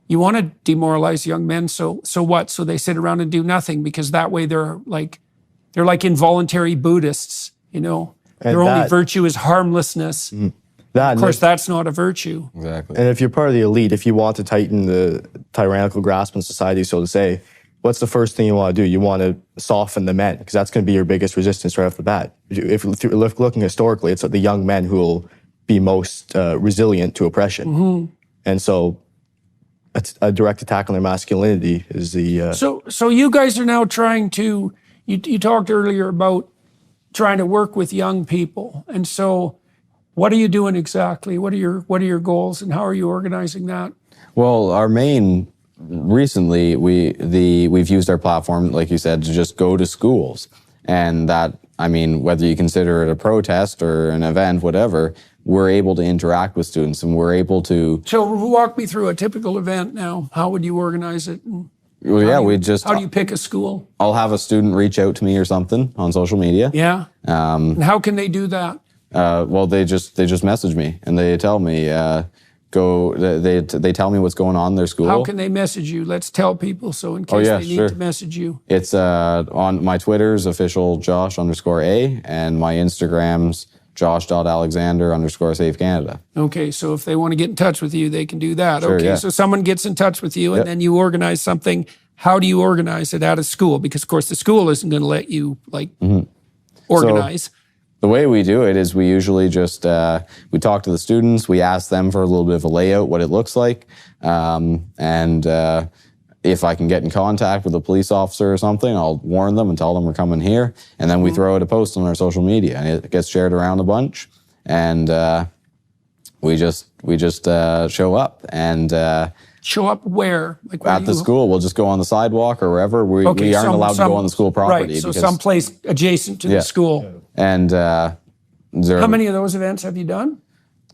you want to demoralize young men. So what? So they sit around and do nothing because that way they're like involuntary Buddhists, you know. And their only virtue is harmlessness. Of course, that's not a virtue. Exactly. And if you're part of the elite, if you want to tighten the tyrannical grasp on society, so to say, what's the first thing you want to do? You want to soften the men, because that's going to be your biggest resistance right off the bat. If you're looking historically, it's the young men who will be most resilient to oppression. And so a direct attack on their masculinity is the... So you guys are now trying to, you talked earlier about trying to work with young people. And so what are you doing exactly? What are your goals and how are you organizing that? Well, our main, recently, we've used our platform, like you said, to just go to schools. And that, I mean, whether you consider it a protest or an event, whatever, we're able to interact with students and we're able to... So walk me through a typical event now. How would you organize it? Well, yeah, How do you pick a school? I'll have a student reach out to me or something on social media. Yeah. And how can they do that? Well, they just message me and they tell me, they tell me what's going on in their school. How can they message you? Let's tell people so in case they need to message you. It's on my Twitter's official Josh_A and my Instagram's Josh.Alexander_Save Canada. Okay, so if they want to get in touch with you, they can do that. Sure, okay, yeah. so someone gets in touch with you and then you organize something. How do you organize it at a school? Because, of course, the school isn't going to let you, organize. So, the way we do it is we usually just, we talk to the students, we ask them for a little bit of a layout, what it looks like, and if I can get in contact with a police officer or something, I'll warn them and tell them we're coming here, and then we throw out a post on our social media, and it gets shared around a bunch, and we just show up, and show up where? Like where at the school. We'll just go on the sidewalk or wherever. We aren't allowed to go on the school property. Right, so someplace adjacent to the school. And how many of those events have you done?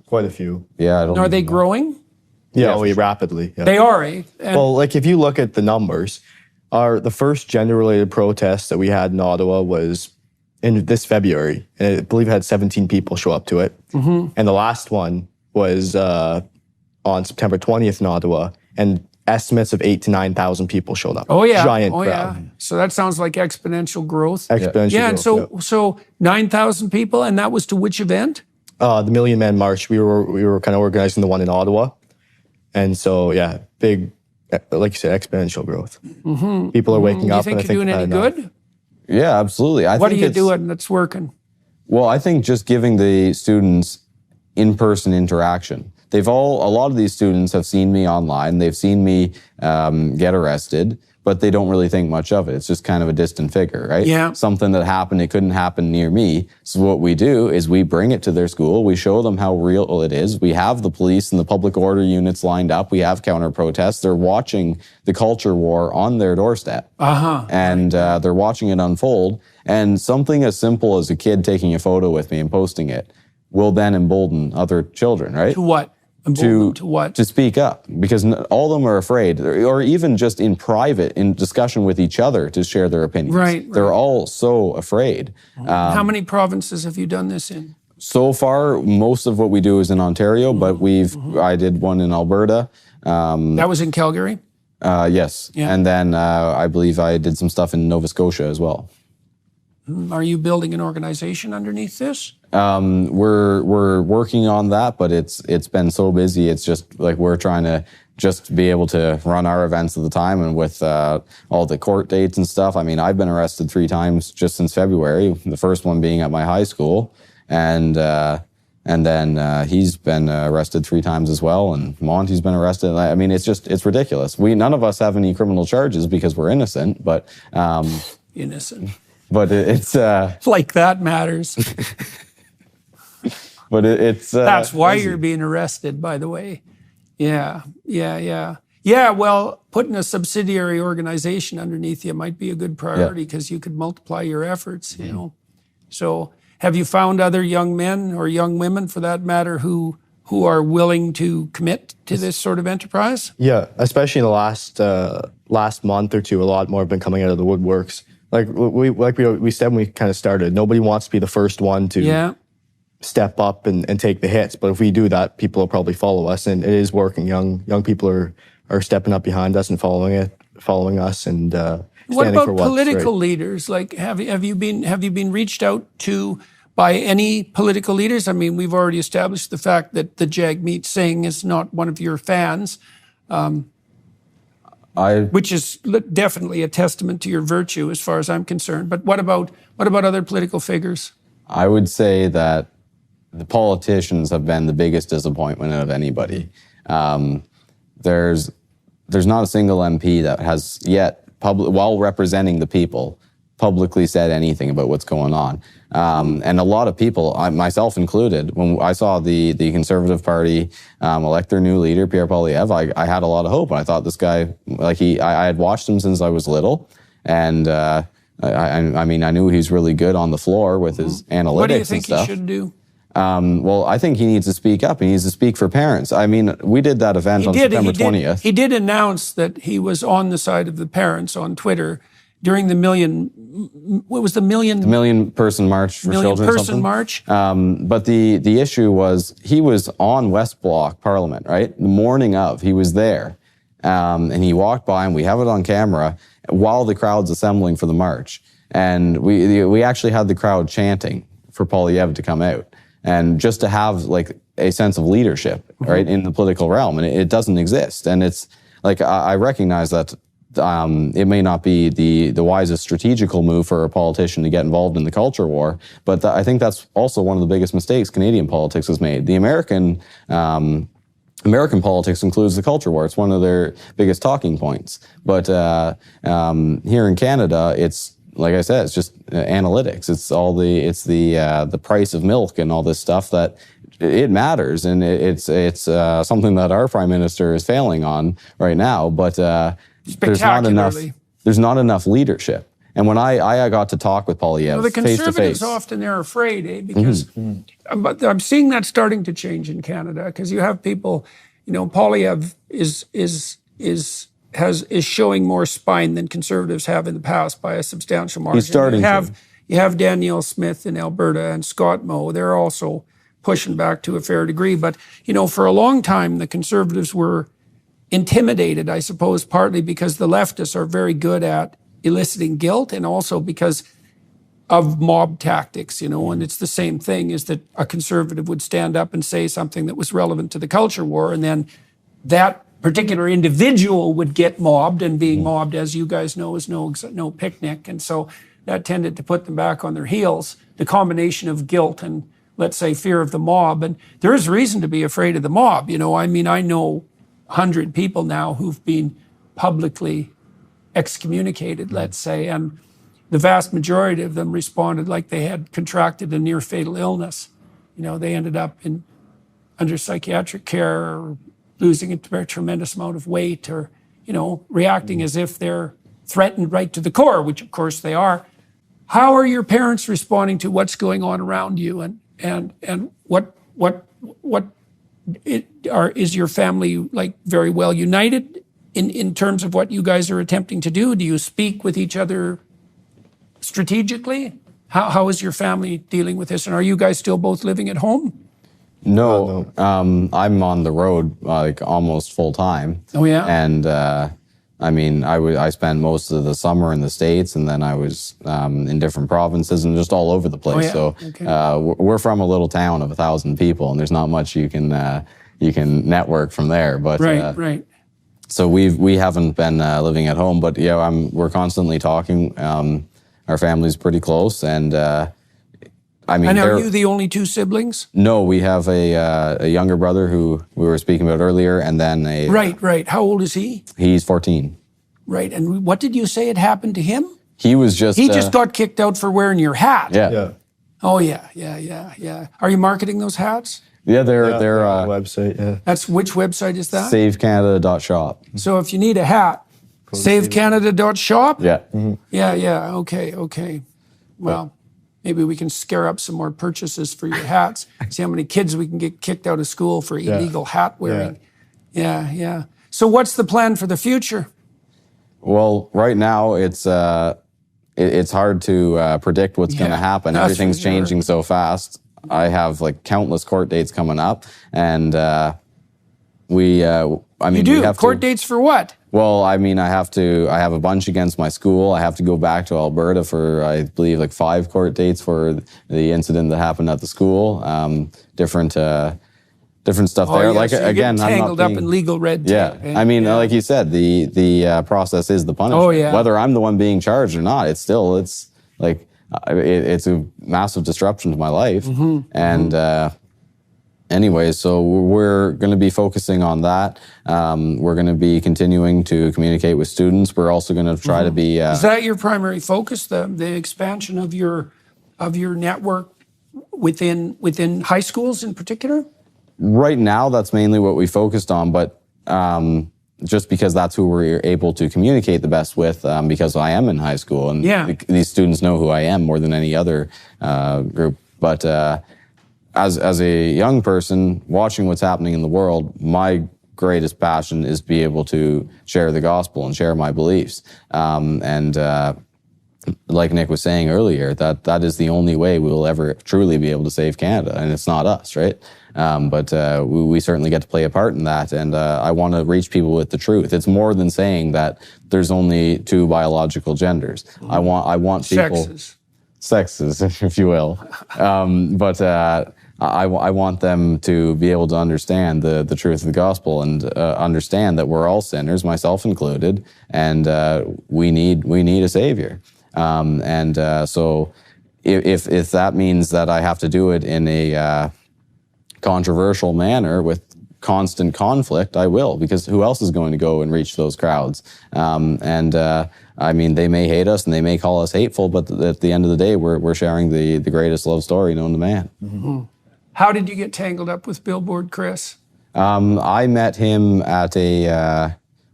Quite a few. Yeah. Are they growing? Yeah, rapidly. Yeah. They are, eh? Well, like if you look at the numbers, the first gender-related protest that we had in Ottawa was in this February, and I believe it had 17 people show up to it. And the last one was on September 20th in Ottawa, and estimates of 8,000 to 9,000 people showed up. Oh yeah, giant crowd. Yeah. So that sounds like exponential growth. Exponential growth. And so 9,000 people, and that was to which event? The Million Man March. We were kind of organizing the one in Ottawa, and so yeah, big, like you said, exponential growth. People are waking up. Do you think you're doing any good? Yeah, absolutely. What are you doing that's working? Well, I think just giving the students in-person interaction. A lot of these students have seen me online. They've seen me get arrested, but they don't really think much of it. It's just kind of a distant figure, right? Yeah. Something that happened, it couldn't happen near me. So what we do is we bring it to their school. We show them how real it is. We have the police and the public order units lined up. We have counter protests. They're watching the culture war on their doorstep. And they're watching it unfold. And something as simple as a kid taking a photo with me and posting it will then embolden other children, right? To what? To what? To speak up, because all of them are afraid, or even just in private, in discussion with each other, to share their opinions. Right. They're all so afraid. How many provinces have you done this in? So far, most of what we do is in Ontario, but I did one in Alberta. That was in Calgary? Yes. Yeah. And then I believe I did some stuff in Nova Scotia as well. Are you building an organization underneath this? We're working on that, but it's been so busy. It's just like we're trying to just be able to run our events at the time, and with all the court dates and stuff. I mean, I've been arrested 3 times just since February. The first one being at my high school, and then he's been arrested 3 times as well, and Monty's been arrested. I mean, it's ridiculous. None of us have any criminal charges because we're innocent, but innocent. But it's like that matters. But it's that's why you're being arrested, by the way. Yeah. Well, putting a subsidiary organization underneath you might be a good priority because you could multiply your efforts. You know. So, have you found other young men or young women, for that matter, who are willing to commit to this sort of enterprise? Yeah, especially in the last month or two, a lot more have been coming out of the woodworks. Like we said when we kind of started, nobody wants to be the first one to step up and take the hits. But if we do that, people will probably follow us, and it is working. Young people are stepping up behind us and following us, and what standing about for what's political right. leaders? Like, have you been reached out to by any political leaders? I mean, we've already established the fact that the Jagmeet Singh is not one of your fans, which is definitely a testament to your virtue, as far as I'm concerned. But what about other political figures? I would say that the politicians have been the biggest disappointment of anybody. There's not a single MP that has yet, while representing the people, publicly said anything about what's going on. And a lot of people, myself included, when I saw the Conservative Party elect their new leader, Pierre Poilievre, I had a lot of hope. And I thought this guy, I had watched him since I was little, and I mean, I knew he's really good on the floor with his analytics and stuff. What do you think he should do? Well, I think he needs to speak up. He needs to speak for parents. I mean, we did that event on September 20th. He did announce that he was on the side of the parents on Twitter during the million person march for children. Person march. But the issue was he was on West Block Parliament, right? The morning of, he was there. And he walked by, and we have it on camera, while the crowd's assembling for the march. And we actually had the crowd chanting for Poilievre to come out. And just to have like a sense of leadership, right, in the political realm, and it doesn't exist. And it's like, I recognize that it may not be the wisest strategical move for a politician to get involved in the culture war, but I think that's also one of the biggest mistakes Canadian politics has made. The American politics includes the culture war. It's one of their biggest talking points. But here in Canada, it's, like I said, it's just analytics. It's the price of milk and all this stuff that it matters, and it's something that our prime minister is failing on right now. But there's not enough leadership. And when I got to talk with Poilievre the face to Conservatives face, often they're afraid, because but I'm seeing that starting to change in Canada, because you have people, Poilievre is showing more spine than Conservatives have in the past by a substantial margin. He's starting you have Danielle Smith in Alberta and Scott Moe. They're also pushing back to a fair degree. But, for a long time, the Conservatives were intimidated, I suppose, partly because the leftists are very good at eliciting guilt, and also because of mob tactics, and it's the same thing, is that a Conservative would stand up and say something that was relevant to the culture war, and then that particular individual would get mobbed, and being mobbed, as you guys know, is no picnic. And so that tended to put them back on their heels, the combination of guilt and, let's say, fear of the mob. And there is reason to be afraid of the mob. I mean, I know 100 people now who've been publicly excommunicated, let's say, and the vast majority of them responded like they had contracted a near fatal illness. They ended up under psychiatric care, or losing a tremendous amount of weight, or, reacting as if they're threatened right to the core, which of course they are. How are your parents responding to what's going on around you, and is your family like very well united in terms of what you guys are attempting to do? Do you speak with each other strategically? How is your family dealing with this? And are you guys still both living at home? No. I'm on the road like almost full time. Oh yeah. And I mean, I spent most of the summer in the States, and then I was in different provinces and just all over the place. Oh, yeah. So Okay. We're from a little town of 1,000 people, and there's not much you can network from there. But Right. So we haven't been living at home, but yeah, we're constantly talking. Our family's pretty close, and I mean. And are you the only two siblings? No, we have a younger brother who we were speaking about earlier, and then a... Right. How old is he? He's 14. Right, and what did you say had happened to him? He was just... He just got kicked out for wearing your hat. Yeah. Oh, yeah. Are you marketing those hats? Yeah, they're website, yeah. That's, which website is that? SaveCanada.shop. So if you need a hat, SaveCanada.shop? Yeah. Mm-hmm. Yeah, okay. Well, maybe we can scare up some more purchases for your hats. See how many kids we can get kicked out of school for illegal hat wearing. Yeah. So what's the plan for the future? Well, right now it's hard to predict what's going to happen. Everything's changing so fast. I have like countless court dates coming up, and we have court dates for what? Well, I mean, I have a bunch against my school. I have to go back to Alberta for, I believe, like 5 court dates for the incident that happened at the school. Different stuff there. Yeah, like, so you're again, getting tangled up in legal red tape. Yeah. I mean, like you said, the process is the punishment. Oh, yeah. Whether I'm the one being charged or not, it's a massive disruption to my life. And, anyway, so we're going to be focusing on that. We're going to be continuing to communicate with students. We're also going to try to be... Is that your primary focus, the expansion of your network within high schools in particular? Right now, that's mainly what we focused on, but just because that's who we're able to communicate the best with, because I am in high school, and these students know who I am more than any other group. But... As a young person watching what's happening in the world, my greatest passion is to be able to share the gospel and share my beliefs. Like Nick was saying earlier, that is the only way we will ever truly be able to save Canada, and it's not us, right? But we certainly get to play a part in that, and I want to reach people with the truth. It's more than saying that there's only 2 biological genders. I want people... Sexes, if you will. I want them to be able to understand the truth of the gospel and understand that we're all sinners, myself included, and we need a savior. So if that means that I have to do it in a controversial manner with constant conflict, I will, because who else is going to go and reach those crowds? I mean, they may hate us and they may call us hateful, but at the end of the day, we're sharing the greatest love story known to man. Mm-hmm. How did you get tangled up with Billboard Chris? I met him at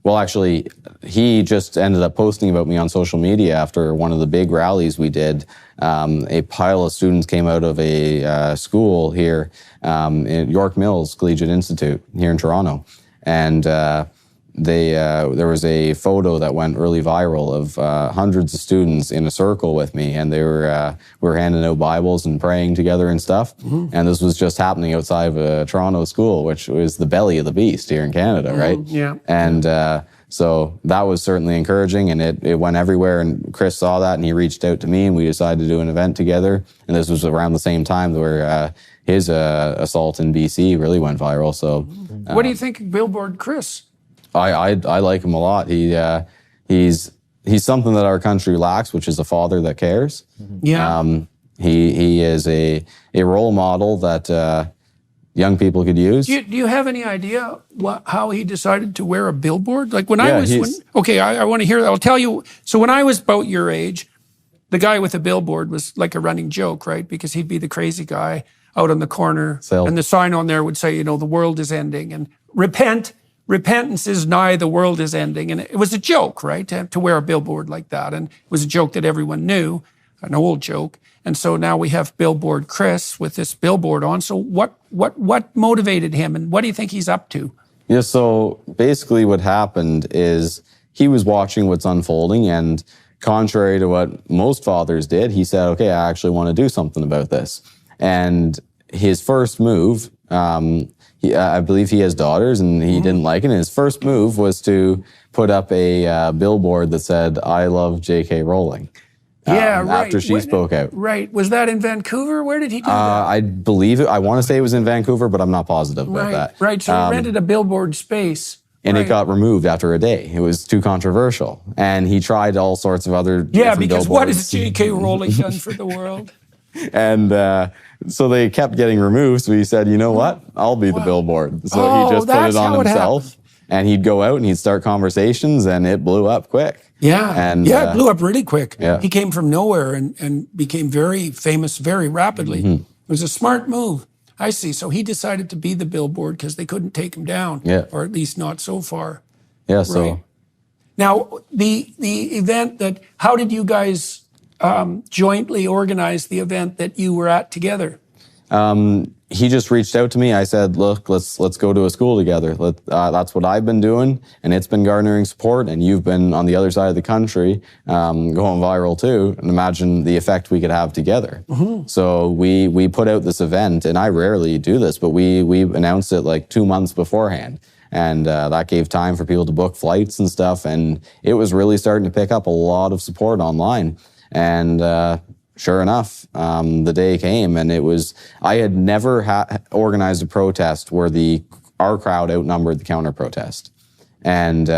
actually, he just ended up posting about me on social media after one of the big rallies we did. A pile of students came out of a school here in York Mills Collegiate Institute here in Toronto. And there was a photo that went really viral of hundreds of students in a circle with me, and we were handing out Bibles and praying together and stuff. And this was just happening outside of a Toronto school, which was the belly of the beast here in Canada, right? Yeah. And so that was certainly encouraging, and it went everywhere. And Chris saw that, and he reached out to me, and we decided to do an event together. And this was around the same time where his assault in BC really went viral. So, what do you think of Billboard Chris? I like him a lot. He's something that our country lacks, which is a father that cares. Yeah. He is a role model that young people could use. Do you have any idea how he decided to wear a billboard? Like when I want to hear that. I'll tell you. So when I was about your age, the guy with the billboard was like a running joke, right? Because he'd be the crazy guy out on the corner, and the sign on there would say, the world is ending, and repentance is nigh, the world is ending. And it was a joke, right, to wear a billboard like that. And it was a joke that everyone knew, an old joke. And so now we have Billboard Chris with this billboard on. So what motivated him, and what do you think he's up to? Yeah, so basically what happened is he was watching what's unfolding, and contrary to what most fathers did, he said, okay, I actually want to do something about this. And his first move, I believe he has daughters, and he didn't like it. And his first move was to put up a billboard that said, I love J.K. Rowling. Right. After she spoke out. Right. Was that in Vancouver? Where did he do that? I believe it. I want to say it was in Vancouver, but I'm not positive about that. Right. So he rented a billboard space. And it got removed after a day. It was too controversial. And he tried all sorts of other because billboards. What has J.K. Rowling done for the world? And so they kept getting removed. So he said, you know what? I'll be the billboard. So he just put it on himself. And he'd go out and he'd start conversations, and it blew up quick. And it blew up really quick. Yeah. He came from nowhere and became very famous very rapidly. It was a smart move. I see. So he decided to be the billboard because they couldn't take him down, or at least not so far. Yeah. So now the event how did you guys jointly organize the event that you were at together? he just reached out to me. I said, look, let's go to a school together. That's what I've been doing, and it's been garnering support, and you've been on the other side of the country going viral too, and imagine the effect we could have together. So we put out this event, and I rarely do this, but we announced it like 2 months beforehand. And that gave time for people to book flights and stuff, and it was really starting to pick up a lot of support online. And sure enough, the day came, and I had never organized a protest where our crowd outnumbered the counter protest. And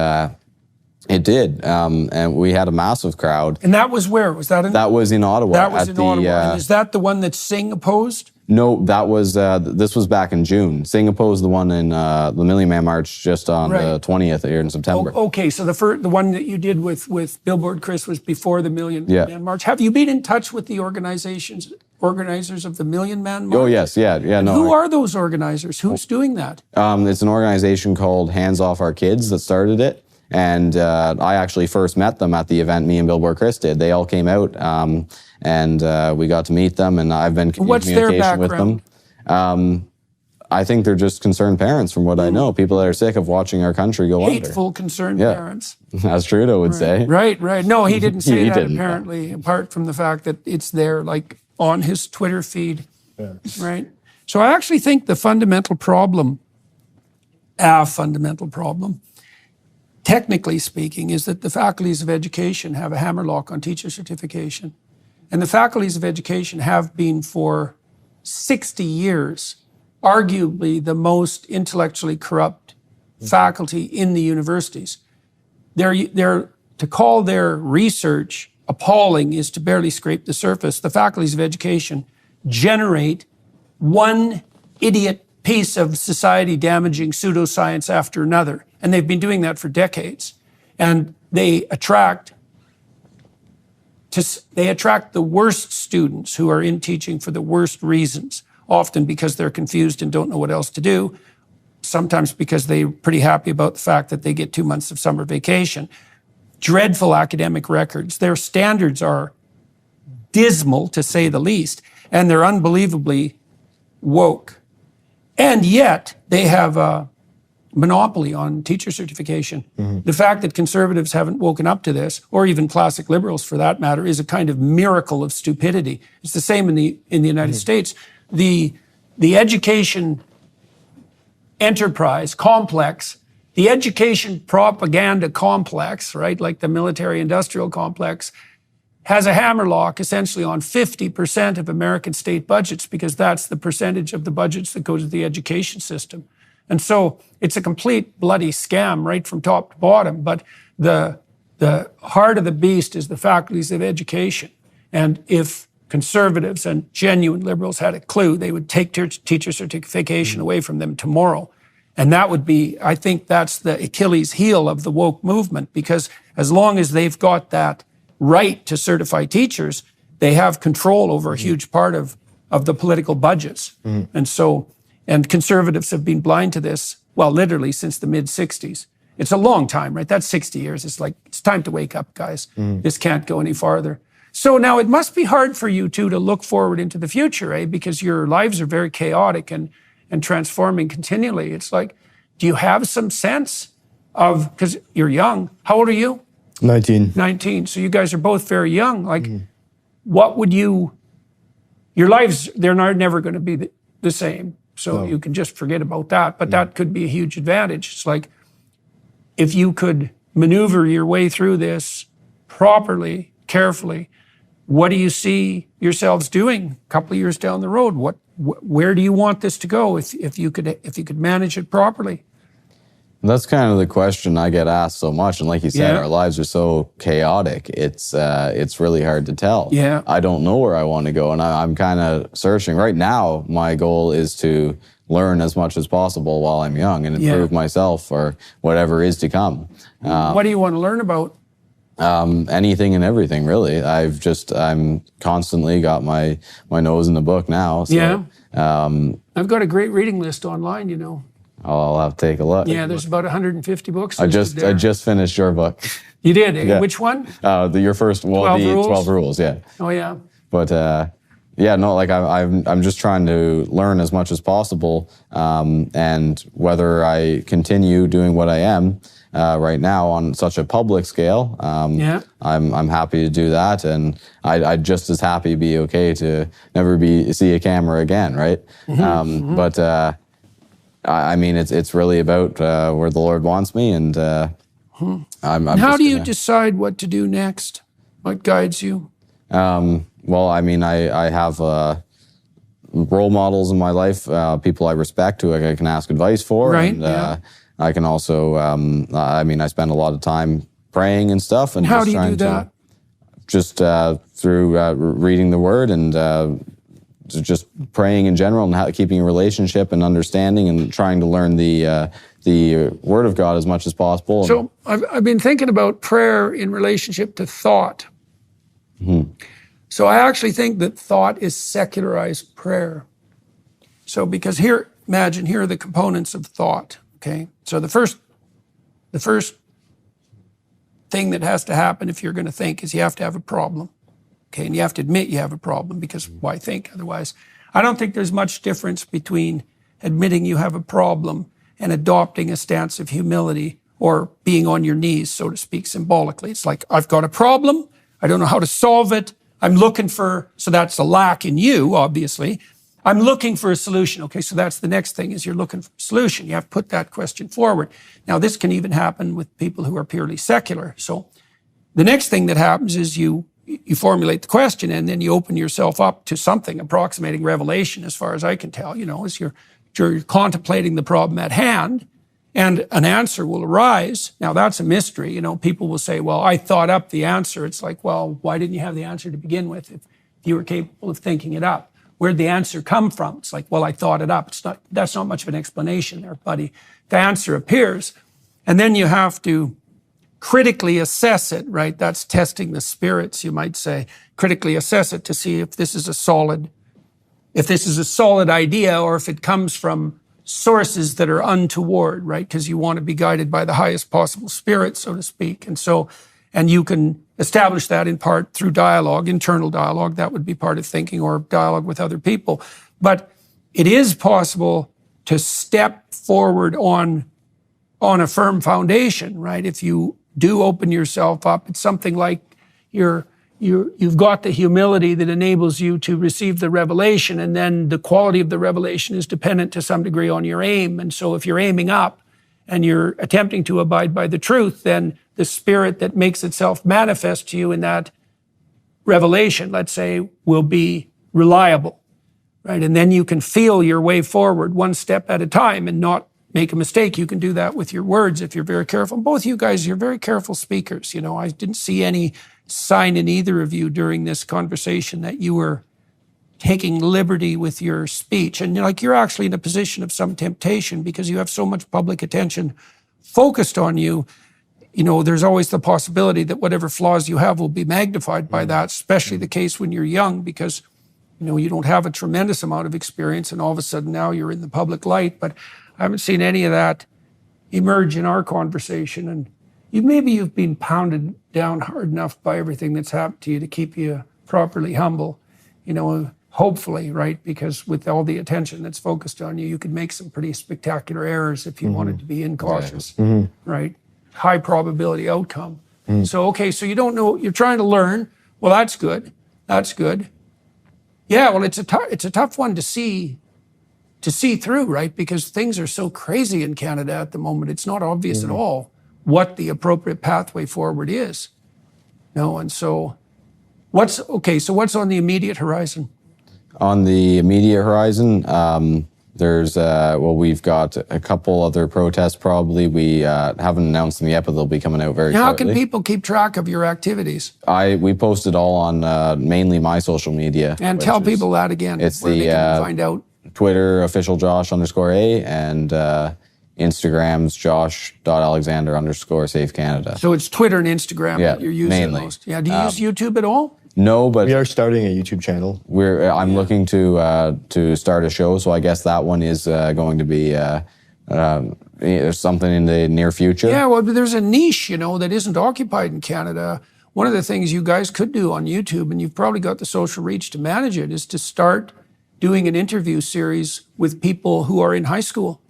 it did. And we had a massive crowd. And that was where? Was that in? That was in Ottawa. That was in Ottawa. And is that the one that Singh opposed? No, that was, this was back in June. Singh opposed the one in the Million Man March just on the 20th here in September. Okay, so the one that you did with Billboard Chris was before the Million Man March. Have you been in touch with the organizers of the Million Man March? Oh, yes, yeah. No, who are those organizers? Who's doing that? It's an organization called Hands Off Our Kids that started it. And I actually first met them at the event me and Billboard Chris did. They all came out, and we got to meet them, and I've been in communication with them. I think they're just concerned parents, from what I know. People that are sick of watching our country go under. Hateful, concerned parents. As Trudeau would say. Right. No, he didn't say that, apparently, apart from the fact that it's there, like, on his Twitter feed. Yeah. Right? So I actually think the fundamental problem, technically speaking, is that the faculties of education have a hammerlock on teacher certification. And the faculties of education have been for 60 years, arguably the most intellectually corrupt faculty in the universities. To call their research appalling is to barely scrape the surface. The faculties of education generate one idiot piece of society-damaging pseudoscience after another. And they've been doing that for decades. And they attract the worst students who are in teaching for the worst reasons, often because they're confused and don't know what else to do, sometimes because they're pretty happy about the fact that they get 2 months of summer vacation. Dreadful academic records. Their standards are dismal, to say the least, and they're unbelievably woke. And yet, they have a monopoly on teacher certification. The fact that conservatives haven't woken up to this, or even classic liberals for that matter, is a kind of miracle of stupidity. It's the same in the United States. The education enterprise complex, the education propaganda complex, right, like the military-industrial complex, has a hammerlock essentially on 50% of American state budgets, because that's the percentage of the budgets that go to the education system. And so it's a complete bloody scam right from top to bottom. But the heart of the beast is the faculties of education. And if conservatives and genuine liberals had a clue, they would take teacher certification away from them tomorrow. And that would be, I think that's the Achilles heel of the woke movement, because as long as they've got that right to certify teachers, they have control over a huge part of the political budgets. And conservatives have been blind to this, well, literally since the mid-'60s. It's a long time, right? That's 60 years. It's like, it's time to wake up, guys. This can't go any farther. So now it must be hard for you two to look forward into the future, eh? Because your lives are very chaotic and transforming continually. It's like, do you have some sense of, because you're young, how old are you? 19. 19. So you guys are both very young. Like, what would your lives, they're never going to be the same. So you can just forget about that. But that could be a huge advantage. It's like, if you could maneuver your way through this properly, carefully, what do you see yourselves doing a couple of years down the road? Where do you want this to go if you could manage it properly? That's kind of the question I get asked so much. And like you said, our lives are so chaotic. It's really hard to tell. Yeah. I don't know where I want to go, and I'm kind of searching. Right now, my goal is to learn as much as possible while I'm young and improve myself for whatever is to come. What do you want to learn about? Anything and everything, really. I'm constantly got my nose in the book now. So, I've got a great reading list online, you know. I'll have to take a look. Yeah, there's about 150 books. I just finished your book. You did? Yeah. Which one? Your first, 12 rules? 12 rules, yeah. Oh, yeah. But Yeah, no, like I'm just trying to learn as much as possible, and whether I continue doing what I am right now on such a public scale, I'm happy to do that, and I'd just as happy be okay to never see a camera again, right? But I mean, it's really about where the Lord wants me, and I'm how do you decide what to do next? What guides you? Well, I mean, I have role models in my life, people I respect who I can ask advice for. Right, And I can also, I mean, I spend a lot of time praying and stuff. And how just do you trying do that? Just through reading the Word and just praying in general and keeping a relationship and understanding and trying to learn the Word of God as much as possible. So I've been thinking about prayer in relationship to thought. So I actually think that thought is secularized prayer. So because here are the components of thought, okay? So the first thing that has to happen if you're going to think is you have to have a problem, okay? And you have to admit you have a problem, because why think otherwise? I don't think there's much difference between admitting you have a problem and adopting a stance of humility or being on your knees, so to speak, symbolically. It's like, I've got a problem, I don't know how to solve it, I'm looking for, so that's a lack in you, obviously. I'm looking for a solution. Okay, so that's the next thing, is you're looking for a solution. You have to put that question forward. Now, this can even happen with people who are purely secular. So the next thing that happens is you formulate the question, and then you open yourself up to something approximating revelation, as far as I can tell, as you're contemplating the problem at hand, and an answer will arise. Now, that's a mystery. People will say, well, I thought up the answer. It's like, well, why didn't you have the answer to begin with if you were capable of thinking it up? Where'd the answer come from? It's like, well, I thought it up. That's not much of an explanation there, buddy. The answer appears, and then you have to critically assess it, right? That's testing the spirits, you might say. Critically assess it to see if this is a solid idea, or if it comes from sources that are untoward, right? Because you want to be guided by the highest possible spirit, so to speak. And you can establish that in part through dialogue, internal dialogue. That would be part of thinking, or dialogue with other people. But it is possible to step forward on a firm foundation, right? If you do open yourself up, it's something like you've got the humility that enables you to receive the revelation, and then the quality of the revelation is dependent to some degree on your aim. And so if you're aiming up and you're attempting to abide by the truth, then the spirit that makes itself manifest to you in that revelation, let's say, will be reliable, right? And then you can feel your way forward one step at a time and not make a mistake. You can do that with your words if you're very careful. Both you guys, you're very careful speakers. I didn't see any sign in either of you during this conversation that you were taking liberty with your speech. And you're actually in a position of some temptation, because you have so much public attention focused on you. There's always the possibility that whatever flaws you have will be magnified by that, especially the case when you're young, because you don't have a tremendous amount of experience, and all of a sudden now you're in the public light. But I haven't seen any of that emerge in our conversation. And maybe you've been pounded down hard enough by everything that's happened to you to keep you properly humble, hopefully, right? Because with all the attention that's focused on you, you could make some pretty spectacular errors if you wanted to be incautious, right? High probability outcome. So, okay, so you don't know, you're trying to learn. Well, that's good. That's good. Yeah, well, it's a tough one to see through, right? Because things are so crazy in Canada at the moment. It's not obvious at all what the appropriate pathway forward is. And so what's on the immediate horizon? On the immediate horizon, there's, we've got a couple other protests probably. We haven't announced them yet, but they'll be coming out very shortly. How can people keep track of your activities? We post it all on mainly my social media. And tell people that again, it's where they can find out. Twitter, official Josh_A, and Instagram's Josh.Alexander_Safe Canada. So it's Twitter and Instagram that you're using mainly. most. Yeah, do you use YouTube at all? No, but we are starting a YouTube channel. I'm looking to start a show, so I guess that one is going to be something in the near future. Yeah, well, there's a niche, that isn't occupied in Canada, one of the things you guys could do on YouTube, and you've probably got the social reach to manage it, is to start doing an interview series with people who are in high school,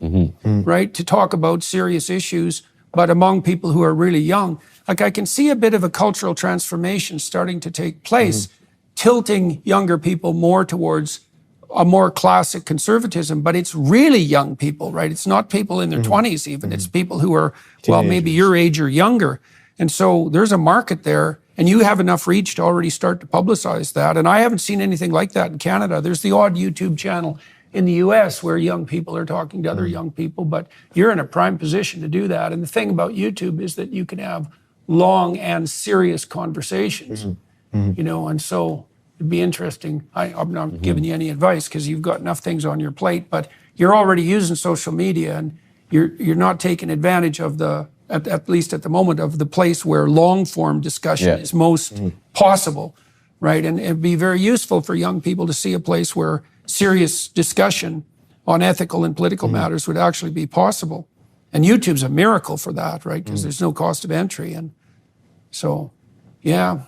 right? To talk about serious issues, but among people who are really young. Like, I can see a bit of a cultural transformation starting to take place, tilting younger people more towards a more classic conservatism, but it's really young people, right? It's not people in their 20s even. It's people who are, well, maybe your age or younger. And so there's a market there, and you have enough reach to already start to publicize that. And I haven't seen anything like that in Canada. There's the odd YouTube channel in the US where young people are talking to other young people, but you're in a prime position to do that. And the thing about YouTube is that you can have long and serious conversations, you know, and so it'd be interesting. I'm not giving you any advice because you've got enough things on your plate, but you're already using social media, and you're not taking advantage of the, at least at the moment, of the place where long form discussion is most possible, right? And it'd be very useful for young people to see a place where serious discussion on ethical and political matters would actually be possible. And YouTube's a miracle for that, right? Because there's no cost of entry. And so, yeah.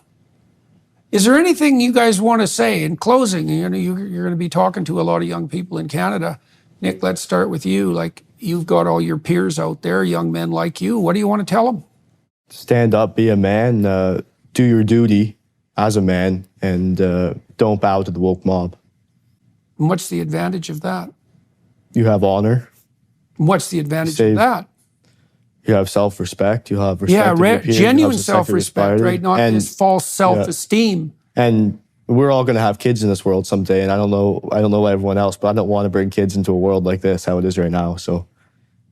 Is there anything you guys want to say in closing? You know, you're going to be talking to a lot of young people in Canada. Nick, let's start with you. Like, you've got all your peers out there, young men like you. What do you want to tell them? Stand up, be a man, do your duty as a man, and don't bow to the woke mob. And what's the advantage of that? You have honor. And what's the advantage of that? You have self-respect. You have respect. Yeah, genuine self-respect, right? Not this false self-esteem. And we're all going to have kids in this world someday. And I don't know everyone else, but I don't want to bring kids into a world like this, how it is right now. So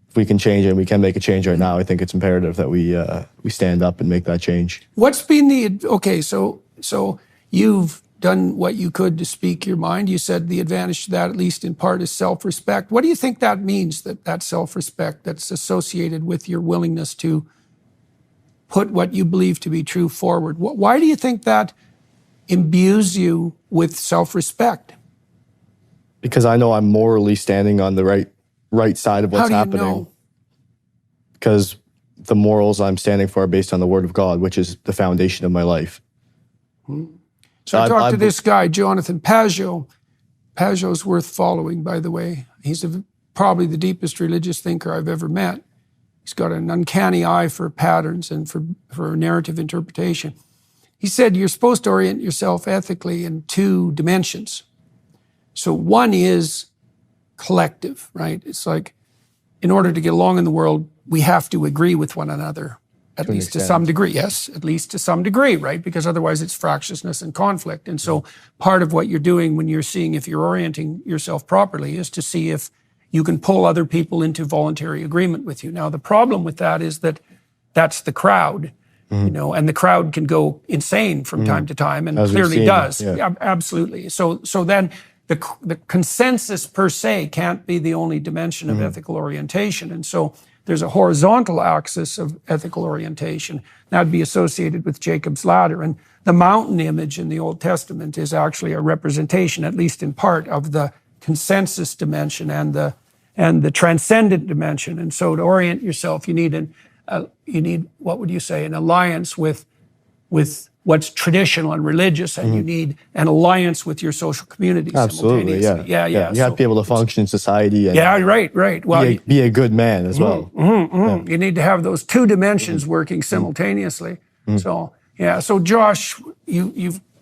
if we can change it, and we can make a change right now, I think it's imperative that we stand up and make that change. What's been the, okay, so you've done what you could to speak your mind. You said the advantage to that, at least in part, is self-respect. What do you think that means, that self-respect that's associated with your willingness to put what you believe to be true forward? Why do you think that imbues you with self-respect? Because I know I'm morally standing on the right side of what's happening. How do you know? Because the morals I'm standing for are based on the Word of God, which is the foundation of my life. So I talked to this guy, Jonathan Pageau. Pageau's worth following, by the way. He's probably the deepest religious thinker I've ever met. He's got an uncanny eye for patterns and for narrative interpretation. He said you're supposed to orient yourself ethically in two dimensions. So one is collective, right? It's like, in order to get along in the world, we have to agree with one another. At least to some degree, yes, at least to some degree, right? Because otherwise it's fractiousness and conflict. And so part of what you're doing when you're seeing if you're orienting yourself properly is to see if you can pull other people into voluntary agreement with you. Now, the problem with that is that that's the crowd, you know, and the crowd can go insane from time to time, and clearly does. Yeah, absolutely. So then the consensus per se can't be the only dimension of ethical orientation. And so there's a horizontal axis of ethical orientation that'd be associated with Jacob's ladder. And the mountain image in the Old Testament is actually a representation, at least in part, of the consensus dimension and the transcendent dimension. And so to orient yourself, you need what would you say, an alliance with what's traditional and religious, and you need an alliance with your social community. Absolutely, yeah. You have to be able to function in society. And right. Well, be a good man as well. You need to have those two dimensions working simultaneously. So, yeah. So, Josh,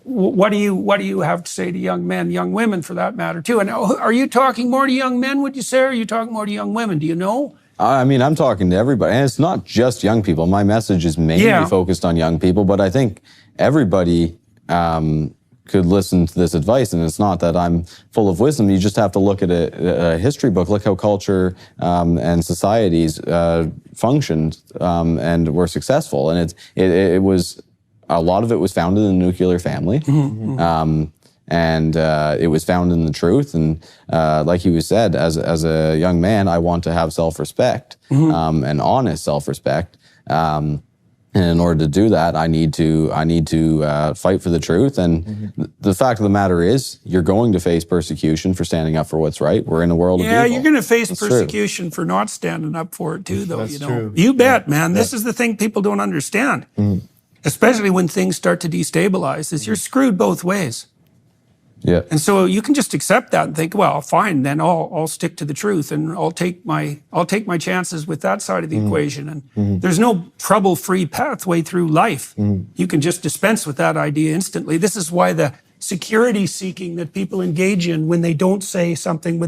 what do you have to say to young men, young women, for that matter, too? And are you talking more to young men, would you say, or are you talking more to young women? Do you know? I mean, I'm talking to everybody, and it's not just young people. My message is mainly focused on young people, but I think everybody could listen to this advice, and it's not that I'm full of wisdom. You just have to look at a history book, look how culture and societies functioned and were successful, and it was, a lot of it was founded in the nuclear family. And it was found in the truth. And like he was said, as a young man, I want to have self-respect, and honest self-respect. And in order to do that, I need to fight for the truth. And the fact of the matter is, you're going to face persecution for standing up for what's right. We're in a world of evil. Yeah, you're going to face persecution for not standing up for it too, though. That's true. You bet, man. This is the thing people don't understand. especially when things start to destabilize, is you're screwed both ways. Yeah. And so you can just accept that and think, well, fine, then I'll stick to the truth and I'll take my chances with that side of the equation. And there's no trouble-free pathway through life. You can just dispense with that idea instantly. This is why the security seeking that people engage in when they don't say something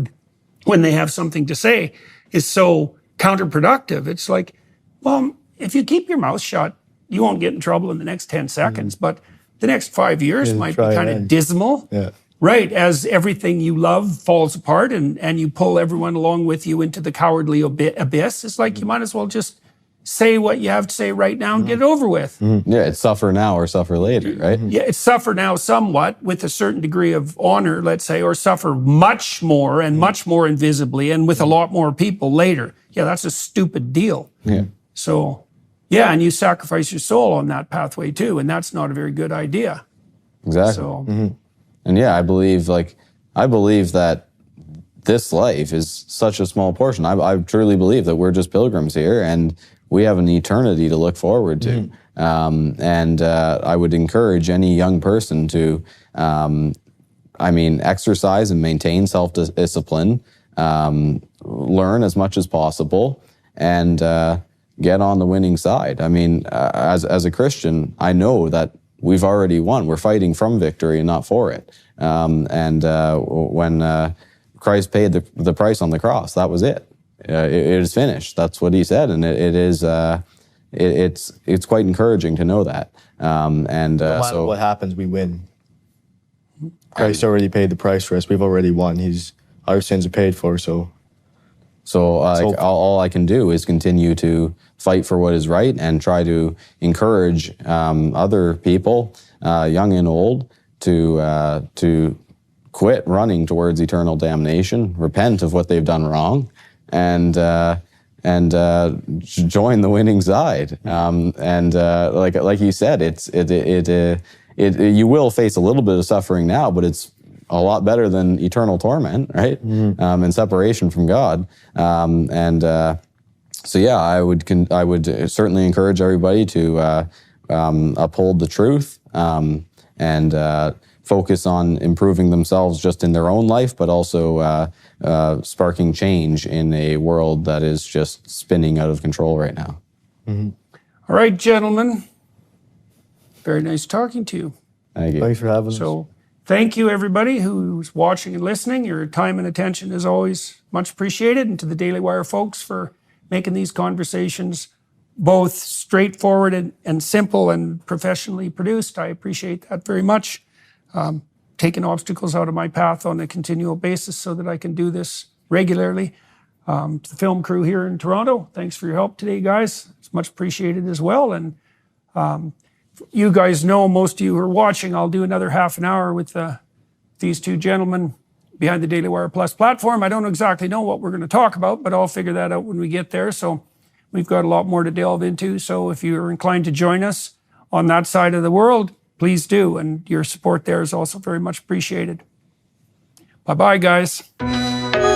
when they have something to say is so counterproductive. It's like, well, if you keep your mouth shut, you won't get in trouble in the next 10 seconds, but the next 5 years might be kind of dismal. Yeah. Right, as everything you love falls apart and you pull everyone along with you into the cowardly abyss, it's like you might as well just say what you have to say right now and get it over with. Yeah, it's suffer now or suffer later, right? Yeah, it's suffer now somewhat with a certain degree of honor, let's say, or suffer much more and much more invisibly and with a lot more people later. Yeah, that's a stupid deal. Yeah. So, yeah, and you sacrifice your soul on that pathway too, and that's not a very good idea. Exactly. So, And yeah, I believe that this life is such a small portion. I truly believe that we're just pilgrims here and we have an eternity to look forward to. And I would encourage any young person to, exercise and maintain self-discipline, learn as much as possible, and get on the winning side. I mean, as a Christian, I know that we've already won. We're fighting from victory and not for it. When Christ paid the price on the cross, that was it. It is finished. That's what he said, and it's quite encouraging to know that. No matter what happens, we win. Christ already paid the price for us. We've already won. Our sins are paid for. So all I can do is continue to fight for what is right and try to encourage other people, young and old, to quit running towards eternal damnation, repent of what they've done wrong, and join the winning side. Like you said, you will face a little bit of suffering now, but it's a lot better than eternal torment, right? And separation from God. So yeah, I would certainly encourage everybody to uphold the truth and focus on improving themselves just in their own life, but also sparking change in a world that is just spinning out of control right now. all right, gentlemen. Very nice talking to you. Thank you. thanks for having us. So thank you, everybody who's watching and listening. Your time and attention is always much appreciated. And to the Daily Wire folks for making these conversations both straightforward and simple and professionally produced. I appreciate that very much. Taking obstacles out of my path on a continual basis so that I can do this regularly. To the film crew here in Toronto, thanks for your help today, guys. It's much appreciated as well. And you guys know, most of you who are watching, I'll do another half an hour with these two gentlemen behind the Daily Wire Plus platform. I don't exactly know what we're going to talk about, but I'll figure that out when we get there. So we've got a lot more to delve into. So if you're inclined to join us on that side of the world, please do. And your support there is also very much appreciated. Bye-bye, guys.